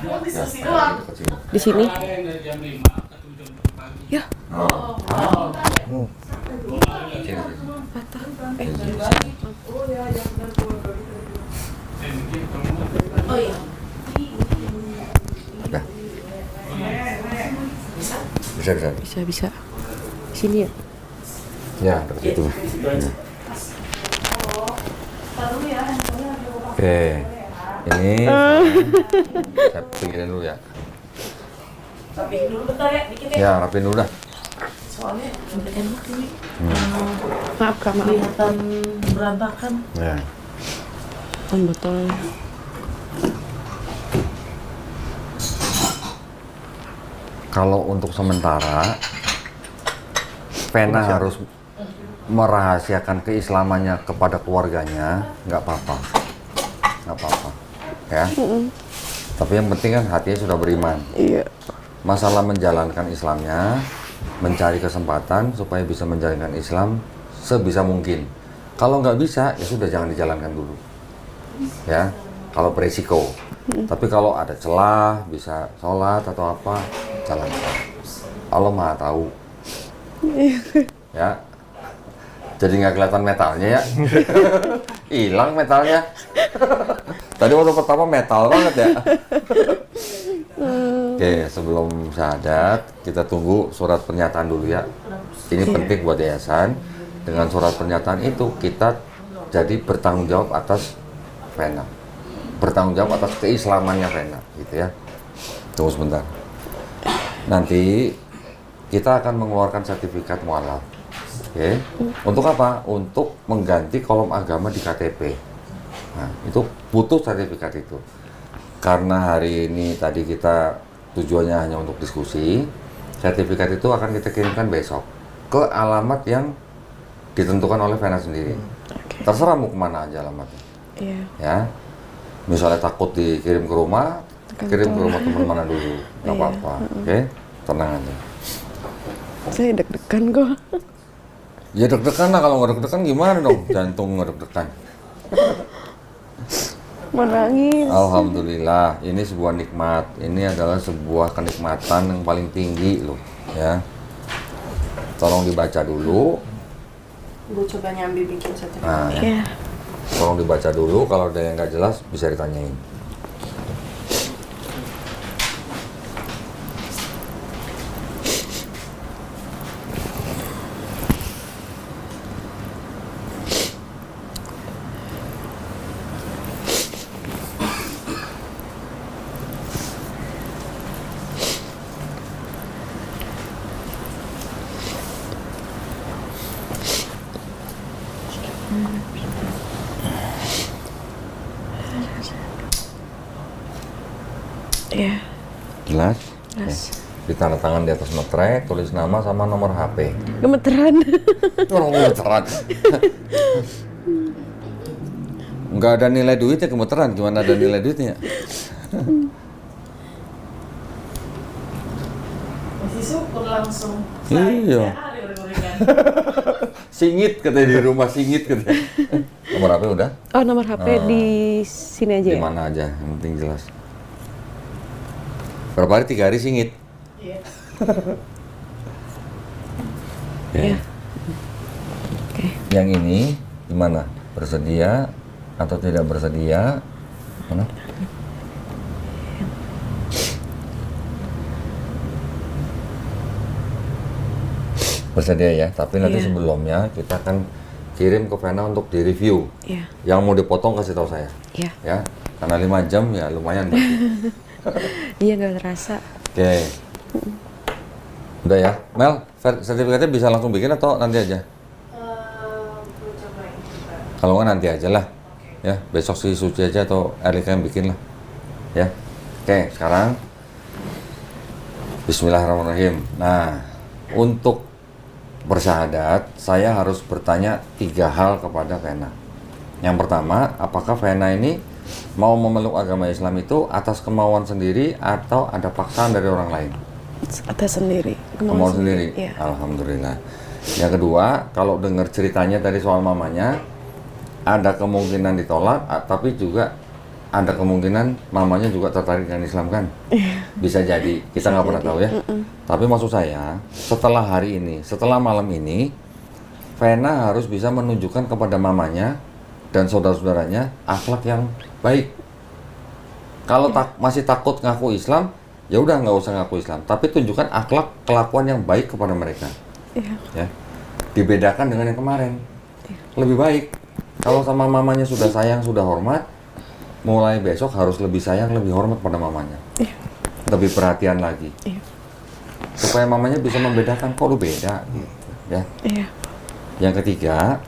S3: Itu diskusi doang.
S5: di sini.
S6: dari jam 5 ke 7 pagi.
S5: Ya.
S3: Oh iya.
S1: Bisa.
S5: Bisa. Sini ya.
S1: Ya, dekat situ.
S3: Taruh ya, handphonenya.
S1: Oke. Ini saya pinggirin dulu ya.
S3: Tapi dulu bentar ya, dikit ya.
S1: Ya, rapiin dulu dah.
S3: soalnya udah enak ini.
S5: Maaf Kak, maaf.
S3: Kelihatan berantakan.
S1: Ya.
S5: Botolnya.
S1: Kalau untuk sementara, Vena harus merahasiakan keislamannya kepada keluarganya, nggak apa-apa, nggak apa-apa, ya. Tapi yang penting kan hatinya sudah beriman.
S5: Iya.
S1: Masalah menjalankan Islamnya, mencari kesempatan supaya bisa menjalankan Islam sebisa mungkin. Kalau nggak bisa, ya sudah jangan dijalankan dulu, ya. Kalau beresiko. Tapi kalau ada celah, bisa sholat atau apa, jalankan. Allah Maha tahu. Ya. Jadi nggak kelihatan metalnya ya. Hilang metalnya. Tadi waktu pertama metal banget ya. Oke, sebelum syahadat, kita tunggu surat pernyataan dulu ya. Ini penting buat yayasan. Dengan surat pernyataan itu, kita jadi bertanggung jawab atas Vena. Bertanggung jawab atas keislamannya Vena, gitu ya. Tunggu sebentar. Nanti kita akan mengeluarkan sertifikat mualaf. Oke. Untuk apa? Untuk mengganti kolom agama di KTP. Nah, itu butuh sertifikat itu. Karena hari ini tadi kita tujuannya hanya untuk diskusi, sertifikat itu akan kita kirimkan besok ke alamat yang ditentukan oleh Vena sendiri. Terserah mau kemana aja alamatnya.
S5: Iya.
S1: Ya. Misalnya takut dikirim ke rumah, kirim ke rumah teman mana dulu, nggak apa-apa. Oke, tenang aja.
S5: Saya deg-degan kok.
S1: Ya deg-degan lah, kalau nggak deg-degan gimana dong? Jantung nggak deg-degan.
S5: Mau nangis.
S1: Alhamdulillah, ini sebuah nikmat. Ini adalah sebuah kenikmatan yang paling tinggi loh, ya. Tolong dibaca dulu.
S5: Gue coba nyambi bikin sertifikat.
S1: Nah, ya.
S5: Iya.
S1: Tolong dibaca dulu. Kalau ada yang nggak jelas bisa ditanyain.
S5: Iya.
S1: Jelas?
S5: Jelas.
S1: Oke. Ditandatangan di atas materai, tulis nama sama nomor HP.
S5: Gemeteran.
S1: Orang gemeteran. Nggak ada nilai duitnya, gemeteran. Gimana ada nilai duitnya?
S3: Masih syukur langsung.
S1: Iya. Singit katanya di rumah, singit katanya. Nomor HP udah?
S5: Oh, nomor HP di sini aja
S1: Di
S5: ya?
S1: mana aja, yang penting jelas. Berapa hari? 3 hari singit?
S3: Iya.
S1: Oke.
S5: Iya. Oke.
S1: Yang ini gimana? Bersedia atau tidak bersedia? Mana? Bersedia ya, tapi nanti
S5: Iya.
S1: sebelumnya kita akan kirim ke Vena untuk direview.
S5: Iya.
S1: Yang mau dipotong kasih tahu saya,
S5: Iya.
S1: ya. Karena 5 jam ya lumayan. berarti.
S5: Iya, nggak terasa.
S1: Oke. Udah ya, Mel, sertifikatnya bisa langsung bikin atau nanti aja? Kalau nggak nanti aja lah. Ya, besok si Suci aja atau Erika yang bikin lah. Ya. Oke, sekarang Bismillahirrahmanirrahim. Nah, untuk bersyahadat, saya harus bertanya 3 hal kepada Vena. Yang pertama, apakah Vena ini mau memeluk agama Islam itu atas kemauan sendiri atau ada paksaan dari orang lain?
S5: Atas sendiri.
S1: Kemauan sendiri?
S5: Iya.
S1: Alhamdulillah. Yang kedua, kalau dengar ceritanya tadi soal mamanya, ada kemungkinan ditolak, tapi juga ada kemungkinan mamanya juga tertarik dengan Islam kan? Bisa jadi, kita nggak pernah tahu ya. Tapi maksud saya, setelah hari ini, setelah malam ini, Vena harus bisa menunjukkan kepada mamanya dan saudara-saudaranya akhlak yang baik. Kalau masih takut ngaku Islam, ya udah nggak usah ngaku Islam. Tapi tunjukkan akhlak kelakuan yang baik kepada mereka.
S5: Iya.
S1: Ya, dibedakan dengan yang kemarin. Lebih baik. Kalau sama mamanya sudah sayang, sudah hormat, mulai besok harus lebih sayang, lebih hormat pada mamanya.
S5: Iya.
S1: Lebih perhatian lagi.
S5: Iya.
S1: supaya mamanya bisa membedakan kok lu beda gitu ya.
S5: Iya.
S1: Yang ketiga,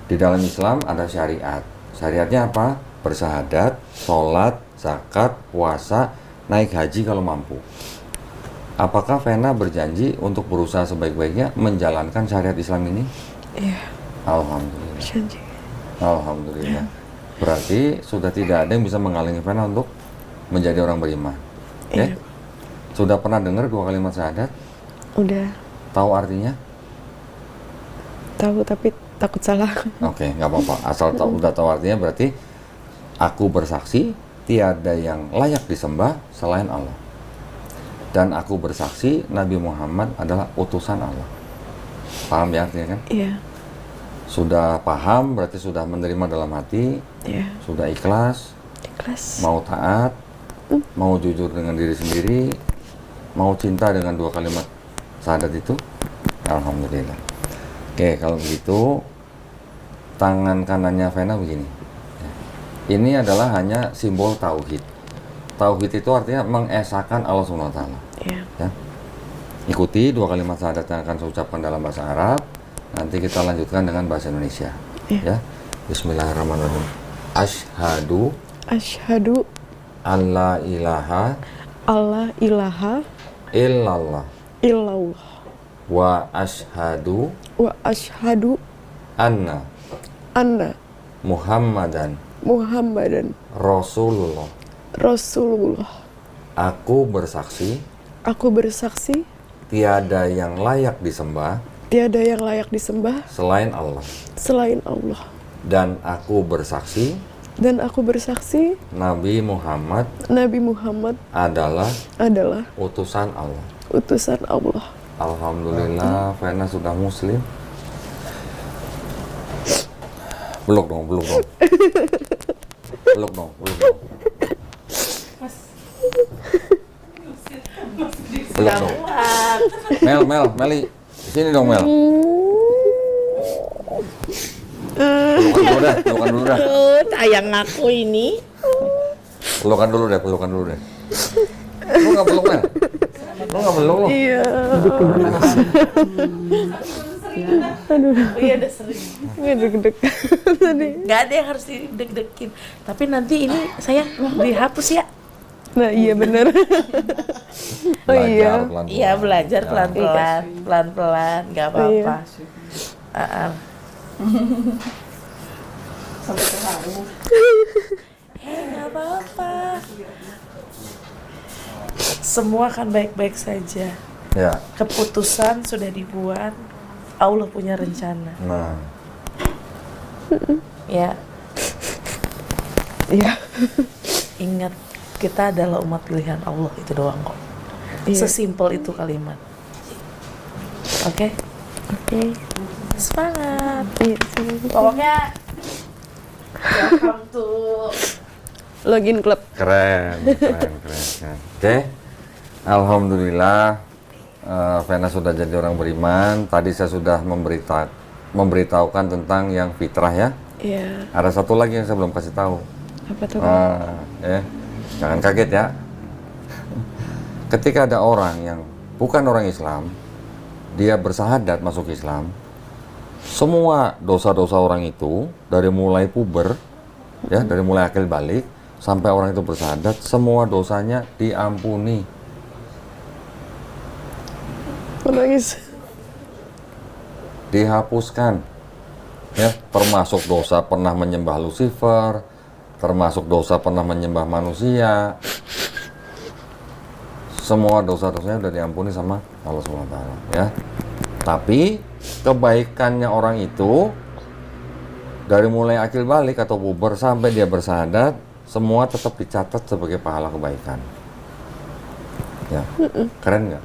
S1: di dalam Islam ada syariat. Syariatnya apa? Bersahadat, sholat, zakat, puasa, naik haji kalau mampu. Apakah Vena berjanji untuk berusaha sebaik-baiknya menjalankan syariat Islam ini?
S5: Iya.
S1: Alhamdulillah.
S5: Janji.
S1: Alhamdulillah. Berarti sudah tidak ada yang bisa menghalangi Vena untuk menjadi orang beriman.
S5: Iya.
S1: Ya? Sudah pernah dengar 2 kalimat syahadat?
S5: Udah
S1: Tahu artinya?
S5: tahu tapi takut salah.
S1: Oke, nggak apa-apa. Asal udah tahu artinya berarti aku bersaksi tiada yang layak disembah selain Allah. Dan aku bersaksi Nabi Muhammad adalah utusan Allah. Paham ya artinya kan?
S5: Iya.
S1: Sudah paham berarti sudah menerima dalam hati,
S5: Iya.
S1: sudah ikhlas,
S5: Ikhlas.
S1: mau taat, mau jujur dengan diri sendiri, mau cinta dengan 2 kalimat syahadat itu. Alhamdulillah. Oke, kalau begitu tangan kanannya Vena begini. Ini adalah hanya simbol tauhid. Tauhid itu artinya mengesahkan Allah SWT.
S5: Iya.
S1: Ya. Ikuti 2 kalimat syahadat yang akan saya ucapkan dalam bahasa Arab. Nanti kita lanjutkan dengan bahasa Indonesia. Ya. Bismillahirrahmanirrahim. Asyhadu
S5: Asyhadu
S1: alla ilaha
S5: alla ilaha
S1: illallah
S5: illallah
S1: wa asyhadu
S5: wa asyhadu
S1: anna
S5: anna
S1: Muhammadan
S5: Muhammadan
S1: Rasulullah.
S5: Rasulullah.
S1: Aku bersaksi
S5: Aku bersaksi
S1: tiada yang layak disembah
S5: tiada yang layak disembah
S1: selain Allah.
S5: selain Allah.
S1: Dan aku bersaksi
S5: Dan aku bersaksi
S1: Nabi Muhammad
S5: Nabi Muhammad
S1: adalah
S5: adalah
S1: utusan Allah.
S5: utusan Allah.
S1: Alhamdulillah, Vena sudah muslim. Peluk dong, peluk dong. Peluk dong, peluk dong. Peluk dong. Meli. Sini dong, Mel. Pelukan dulu dah.
S3: Sayang aku ini.
S1: Pelukan dulu deh. Lu nggak peluk, Mel? Lu nggak peluk lu?
S5: Iya.
S3: Iya udah sering.
S5: Deg-deg tadi.
S3: Gak ada yang harus dideg-dekin. Tapi nanti ini saya dihapus ya.
S5: Nah, iya benar. Oh iya.
S1: pelan-pelan.
S3: Iya belajar
S1: Ya.
S3: pelan-pelan, pelan-pelan, nggak apa-apa. Nggak apa-apa. Semua akan baik-baik saja.
S1: Ya.
S3: Keputusan sudah dibuat. Allah punya rencana.
S1: Nah,
S3: Ya,
S5: Iya.
S3: ingat kita adalah umat pilihan Allah, itu doang kok.
S5: Iya.
S3: Sesimpel itu kalimat. Oke?
S5: Oke.
S3: Semangat.
S5: Iya, semangat.
S3: Pokoknya welcome to
S5: Login klub.
S1: keren. Oke. Alhamdulillah, Vena sudah jadi orang beriman. Tadi saya sudah memberitahukan tentang yang fitrah ya.
S5: Iya.
S1: Ada satu lagi yang saya belum kasih tahu.
S5: Apa tuh?
S1: Jangan kaget ya. Ketika ada orang yang bukan orang Islam, dia bersahadat masuk Islam, semua dosa-dosa orang itu dari mulai puber, ya, dari mulai akil balik sampai orang itu bersahadat, semua dosanya diampuni.
S5: Menangis.
S1: Dihapuskan. Ya, termasuk dosa pernah menyembah Lucifer, termasuk dosa pernah menyembah manusia. Semua dosa-dosanya sudah diampuni sama Allah SWT ya. Tapi kebaikannya orang itu dari mulai akil balik atau puber sampai dia bersahadat, semua tetap dicatat sebagai pahala kebaikan. Ya, keren nggak?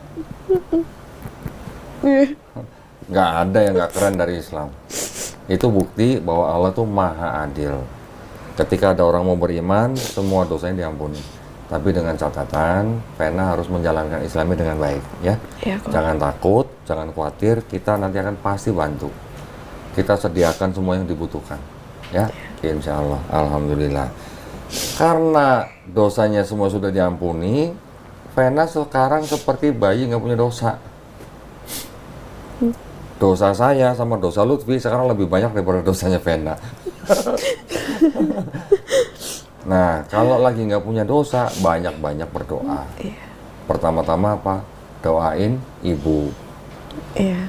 S1: Nggak ada yang nggak keren dari Islam. Itu bukti bahwa Allah tuh maha adil. Ketika ada orang mau beriman, semua dosanya diampuni. Tapi dengan catatan, Vena harus menjalankan Islamnya dengan baik, ya.
S5: Iya, kok.
S1: Jangan takut, jangan khawatir. Kita nanti akan pasti bantu. Kita sediakan semua yang dibutuhkan, ya. Insya Allah, alhamdulillah. Karena dosanya semua sudah diampuni, Vena sekarang seperti bayi nggak punya dosa. Dosa saya sama dosa Lutfi sekarang lebih banyak daripada dosanya Vena. Nah, kalau lagi nggak punya dosa, banyak-banyak berdoa. Pertama-tama apa? Doain ibu,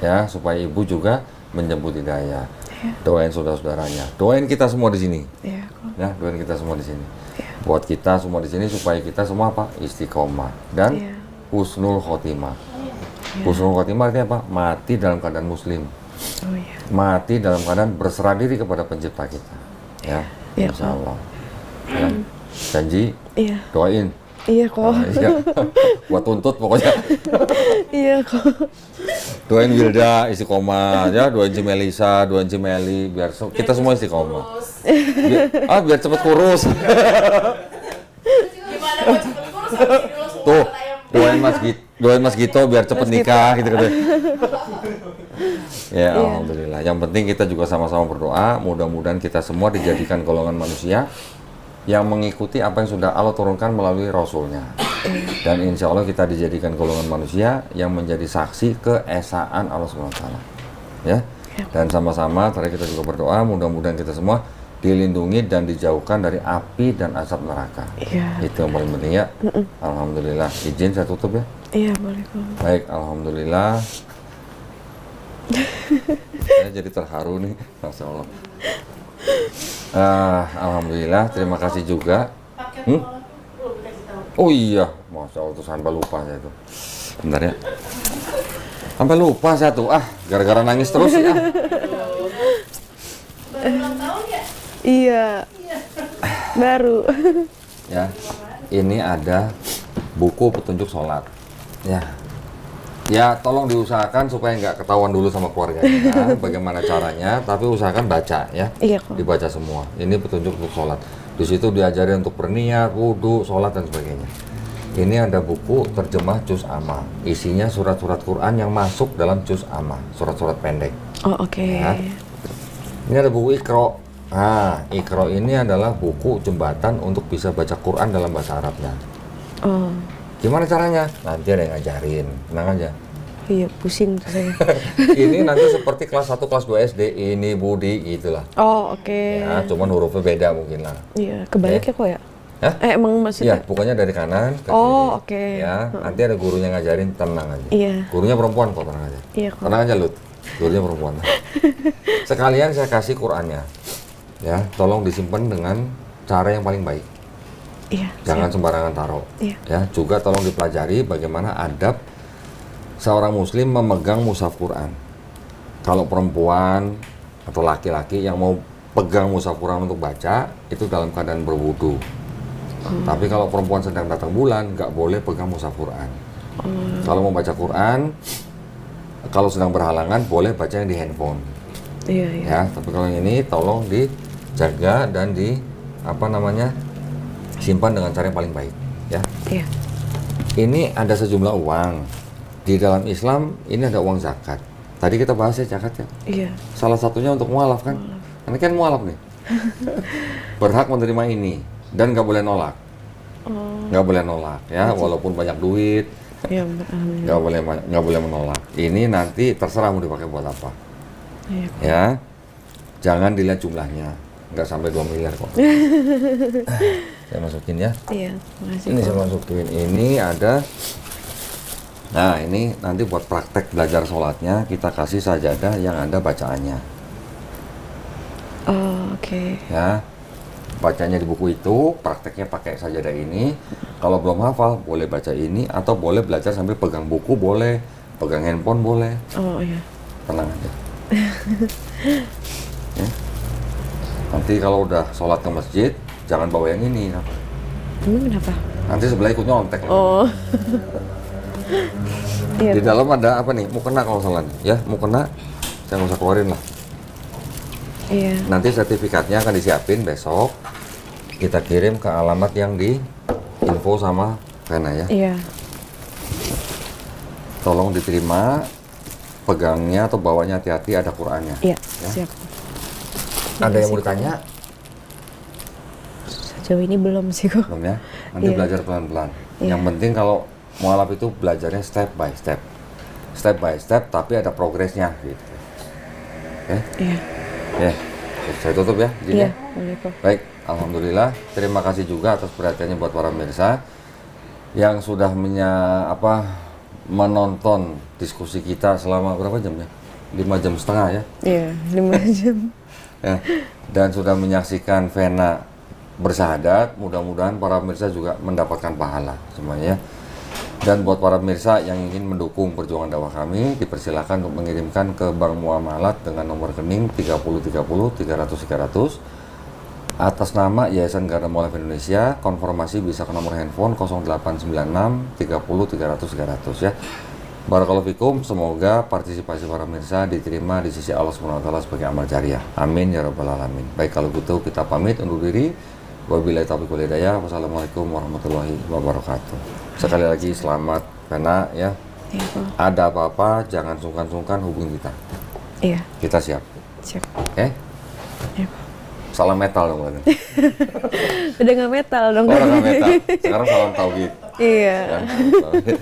S1: ya, supaya ibu juga menjemput hidayah. Doain saudara-saudaranya, doain kita semua di sini. Ya, doain kita semua di sini. Buat kita semua di sini supaya kita semua apa? Istiqomah dan husnul khotimah. Husnul khotimah artinya apa? Mati dalam keadaan muslim. Mati dalam keadaan berserah diri kepada pencipta kita. Ya, insya Allah. Ya. Janji? Doain.
S5: Iya kok.
S1: Iya. Buat tuntut pokoknya.
S5: Iya kok.
S1: Doain Wilda istiqomah, ya. Doain Cimelisa, doain Cimeli, biar kita semua istiqomah. Biar cepet kurus.
S3: Gimana mau cepet kurus habis ini lo semua
S1: Tuh,
S3: ayam.
S1: doain Mas Gito biar cepet nikah gitu katanya. Ya, alhamdulillah. Yang penting kita juga sama-sama berdoa, mudah-mudahan kita semua dijadikan golongan manusia yang mengikuti apa yang sudah Allah turunkan melalui Rasulnya. Dan insya Allah kita dijadikan golongan manusia yang menjadi saksi keesaan Allah SWT. Ya. Dan sama-sama tadi kita juga berdoa, mudah-mudahan kita semua dilindungi dan dijauhkan dari api dan asap neraka. Itu yang paling penting ya. Alhamdulillah. Izin saya tutup ya.
S5: Iya, boleh kok.
S1: Baik, alhamdulillah. Saya jadi terharu nih, Masya Allah. Alhamdulillah, terima kasih juga. Oh iya, Masya Allah, tuh sampai lupa saya tuh. Bentar ya. Sampai lupa saya tuh, gara-gara nangis terus ya.
S5: Iya. Baru.
S1: Ya, ini ada buku petunjuk sholat. Ya, tolong diusahakan supaya nggak ketahuan dulu sama keluarganya bagaimana caranya, tapi usahakan baca ya.
S5: Iya kok.
S1: Dibaca semua. Ini petunjuk untuk sholat. Di situ diajari untuk berniat, wudhu, sholat dan sebagainya. Ini ada buku terjemah juz amma. Isinya surat-surat Quran yang masuk dalam juz amma, surat-surat pendek.
S5: Oh, oke.
S1: Ya. Ini ada buku Iqra. Nah, Iqra ini adalah buku jembatan untuk bisa baca Quran dalam bahasa Arabnya.
S5: Oh.
S1: Gimana caranya? Nanti ada yang ngajarin, tenang aja.
S5: Iya, pusing tuh saya.
S1: Ini nanti seperti kelas 1, kelas 2 SD, ini Budi, gitulah.
S5: Oh, oke.
S1: Ya, cuman hurufnya beda mungkin lah.
S5: Iya, kebalik ya kok ya?
S1: Hah?
S5: Emang
S1: Iya,
S5: maksudnya?
S1: pokoknya dari kanan ke kiri.
S5: Oh, oke.
S1: Ya, nanti ada gurunya ngajarin, tenang aja.
S5: Iya.
S1: Gurunya perempuan kok, tenang aja.
S5: Iya kok.
S1: Tenang aja, Lut. Gurunya perempuan. Sekalian saya kasih Qurannya. Ya, tolong disimpan dengan cara yang paling baik.
S5: Iya.
S1: Jangan
S5: siap.
S1: sembarangan taruh.
S5: Iya.
S1: Ya, juga tolong dipelajari bagaimana adab seorang muslim memegang mushaf Quran. Kalau perempuan atau laki-laki yang mau pegang mushaf Quran untuk baca, itu dalam keadaan berwudu. Tapi kalau perempuan sedang datang bulan, nggak boleh pegang mushaf Quran. Kalau mau baca Quran, kalau sedang berhalangan, boleh baca yang di handphone.
S5: Iya, iya.
S1: Ya, tapi kalau yang ini tolong dijaga dan simpan dengan cara yang paling baik. Ya.
S5: Iya.
S1: Ini ada sejumlah uang. Di dalam Islam ini ada uang zakat. Tadi kita bahas ya zakat ya.
S5: Iya.
S1: Salah satunya untuk mualaf kan. Ini kan mualaf nih. Berhak menerima ini dan nggak boleh nolak. Nggak boleh nolak ya, walaupun banyak duit.
S5: Iya,
S1: Nggak boleh menolak. Ini nanti terserah mau dipakai buat apa.
S5: Iya.
S1: Ya. Jangan dilihat jumlahnya. Nggak sampai 2 miliar kok. Saya masukin ya.
S5: Iya, makasih.
S1: Ini saya masukin. Ini ada. Nah, ini nanti buat praktek belajar sholatnya kita kasih sajadah yang ada bacaannya.
S5: Oh, oke.
S1: Ya. Bacanya di buku itu, prakteknya pakai sajadah ini. Kalau belum hafal, boleh baca ini atau boleh belajar sambil pegang buku, boleh pegang handphone, boleh.
S5: Oh, iya.
S1: Tenang aja. Ya. Nanti kalau udah sholat ke masjid, jangan bawa yang ini.
S5: Emang kenapa?
S1: Nanti sebelah ikut nyontek.
S5: Oh. Iya.
S1: Di dalam ada apa nih? Mukena kalau salah nih. Ya, mukena. Saya nggak usah keluarin lah.
S5: Iya.
S1: Nanti sertifikatnya akan disiapin besok. Kita kirim ke alamat yang di info sama Vena ya.
S5: Iya.
S1: Tolong diterima. Pegangnya atau bawanya hati-hati, ada Qurannya.
S5: Iya,
S1: Ya.
S5: siap.
S1: Ada yang mau ditanya?
S5: Sejauh ini belum sih kok.
S1: Belum ya? Nanti
S5: Iya.
S1: belajar pelan-pelan.
S5: Iya.
S1: Yang penting kalau mualaf itu belajarnya step by step, tapi ada progresnya gitu. Oke?
S5: Iya.
S1: Oke, saya tutup ya.
S5: Iya,
S1: Izin ya.
S5: boleh kok.
S1: Baik, alhamdulillah. Terima kasih juga atas perhatiannya buat para pemirsa yang sudah menonton diskusi kita selama berapa jam ya? 5 jam setengah ya.
S5: Iya, 5 jam.
S1: Ya, dan sudah menyaksikan Vena bersahadat. Mudah-mudahan para pemirsa juga mendapatkan pahala semuanya. Dan buat para pemirsa yang ingin mendukung perjuangan dakwah kami, dipersilakan untuk mengirimkan ke Bank Muamalat dengan nomor rekening 3030 300 300 atas nama Yayasan Garda Mualaf Indonesia. Konfirmasi bisa ke nomor handphone 0896 30 300 300 ya. Barakallahu fikum, semoga partisipasi para pemirsa diterima di sisi Allah SWT sebagai amal jariah. Amin ya rabbal alamin. Baik, kalau gitu kita pamit undur diri. Wabillahi taufiq wal hidayah. Wassalamualaikum warahmatullahi wabarakatuh. Sekali lagi selamat Vena ya.
S5: Iya, Pak.
S1: Ada apa-apa jangan sungkan-sungkan hubungi kita.
S5: Iya,
S1: Kita siap.
S5: siap.
S1: Oke?
S5: Iya, Pak.
S1: Salam metal dong berarti.
S5: Udah nggak metal dong.
S1: Oh, nggak metal. Sekarang salam tauhid.
S5: Iya.
S1: Ya, salam tauhid.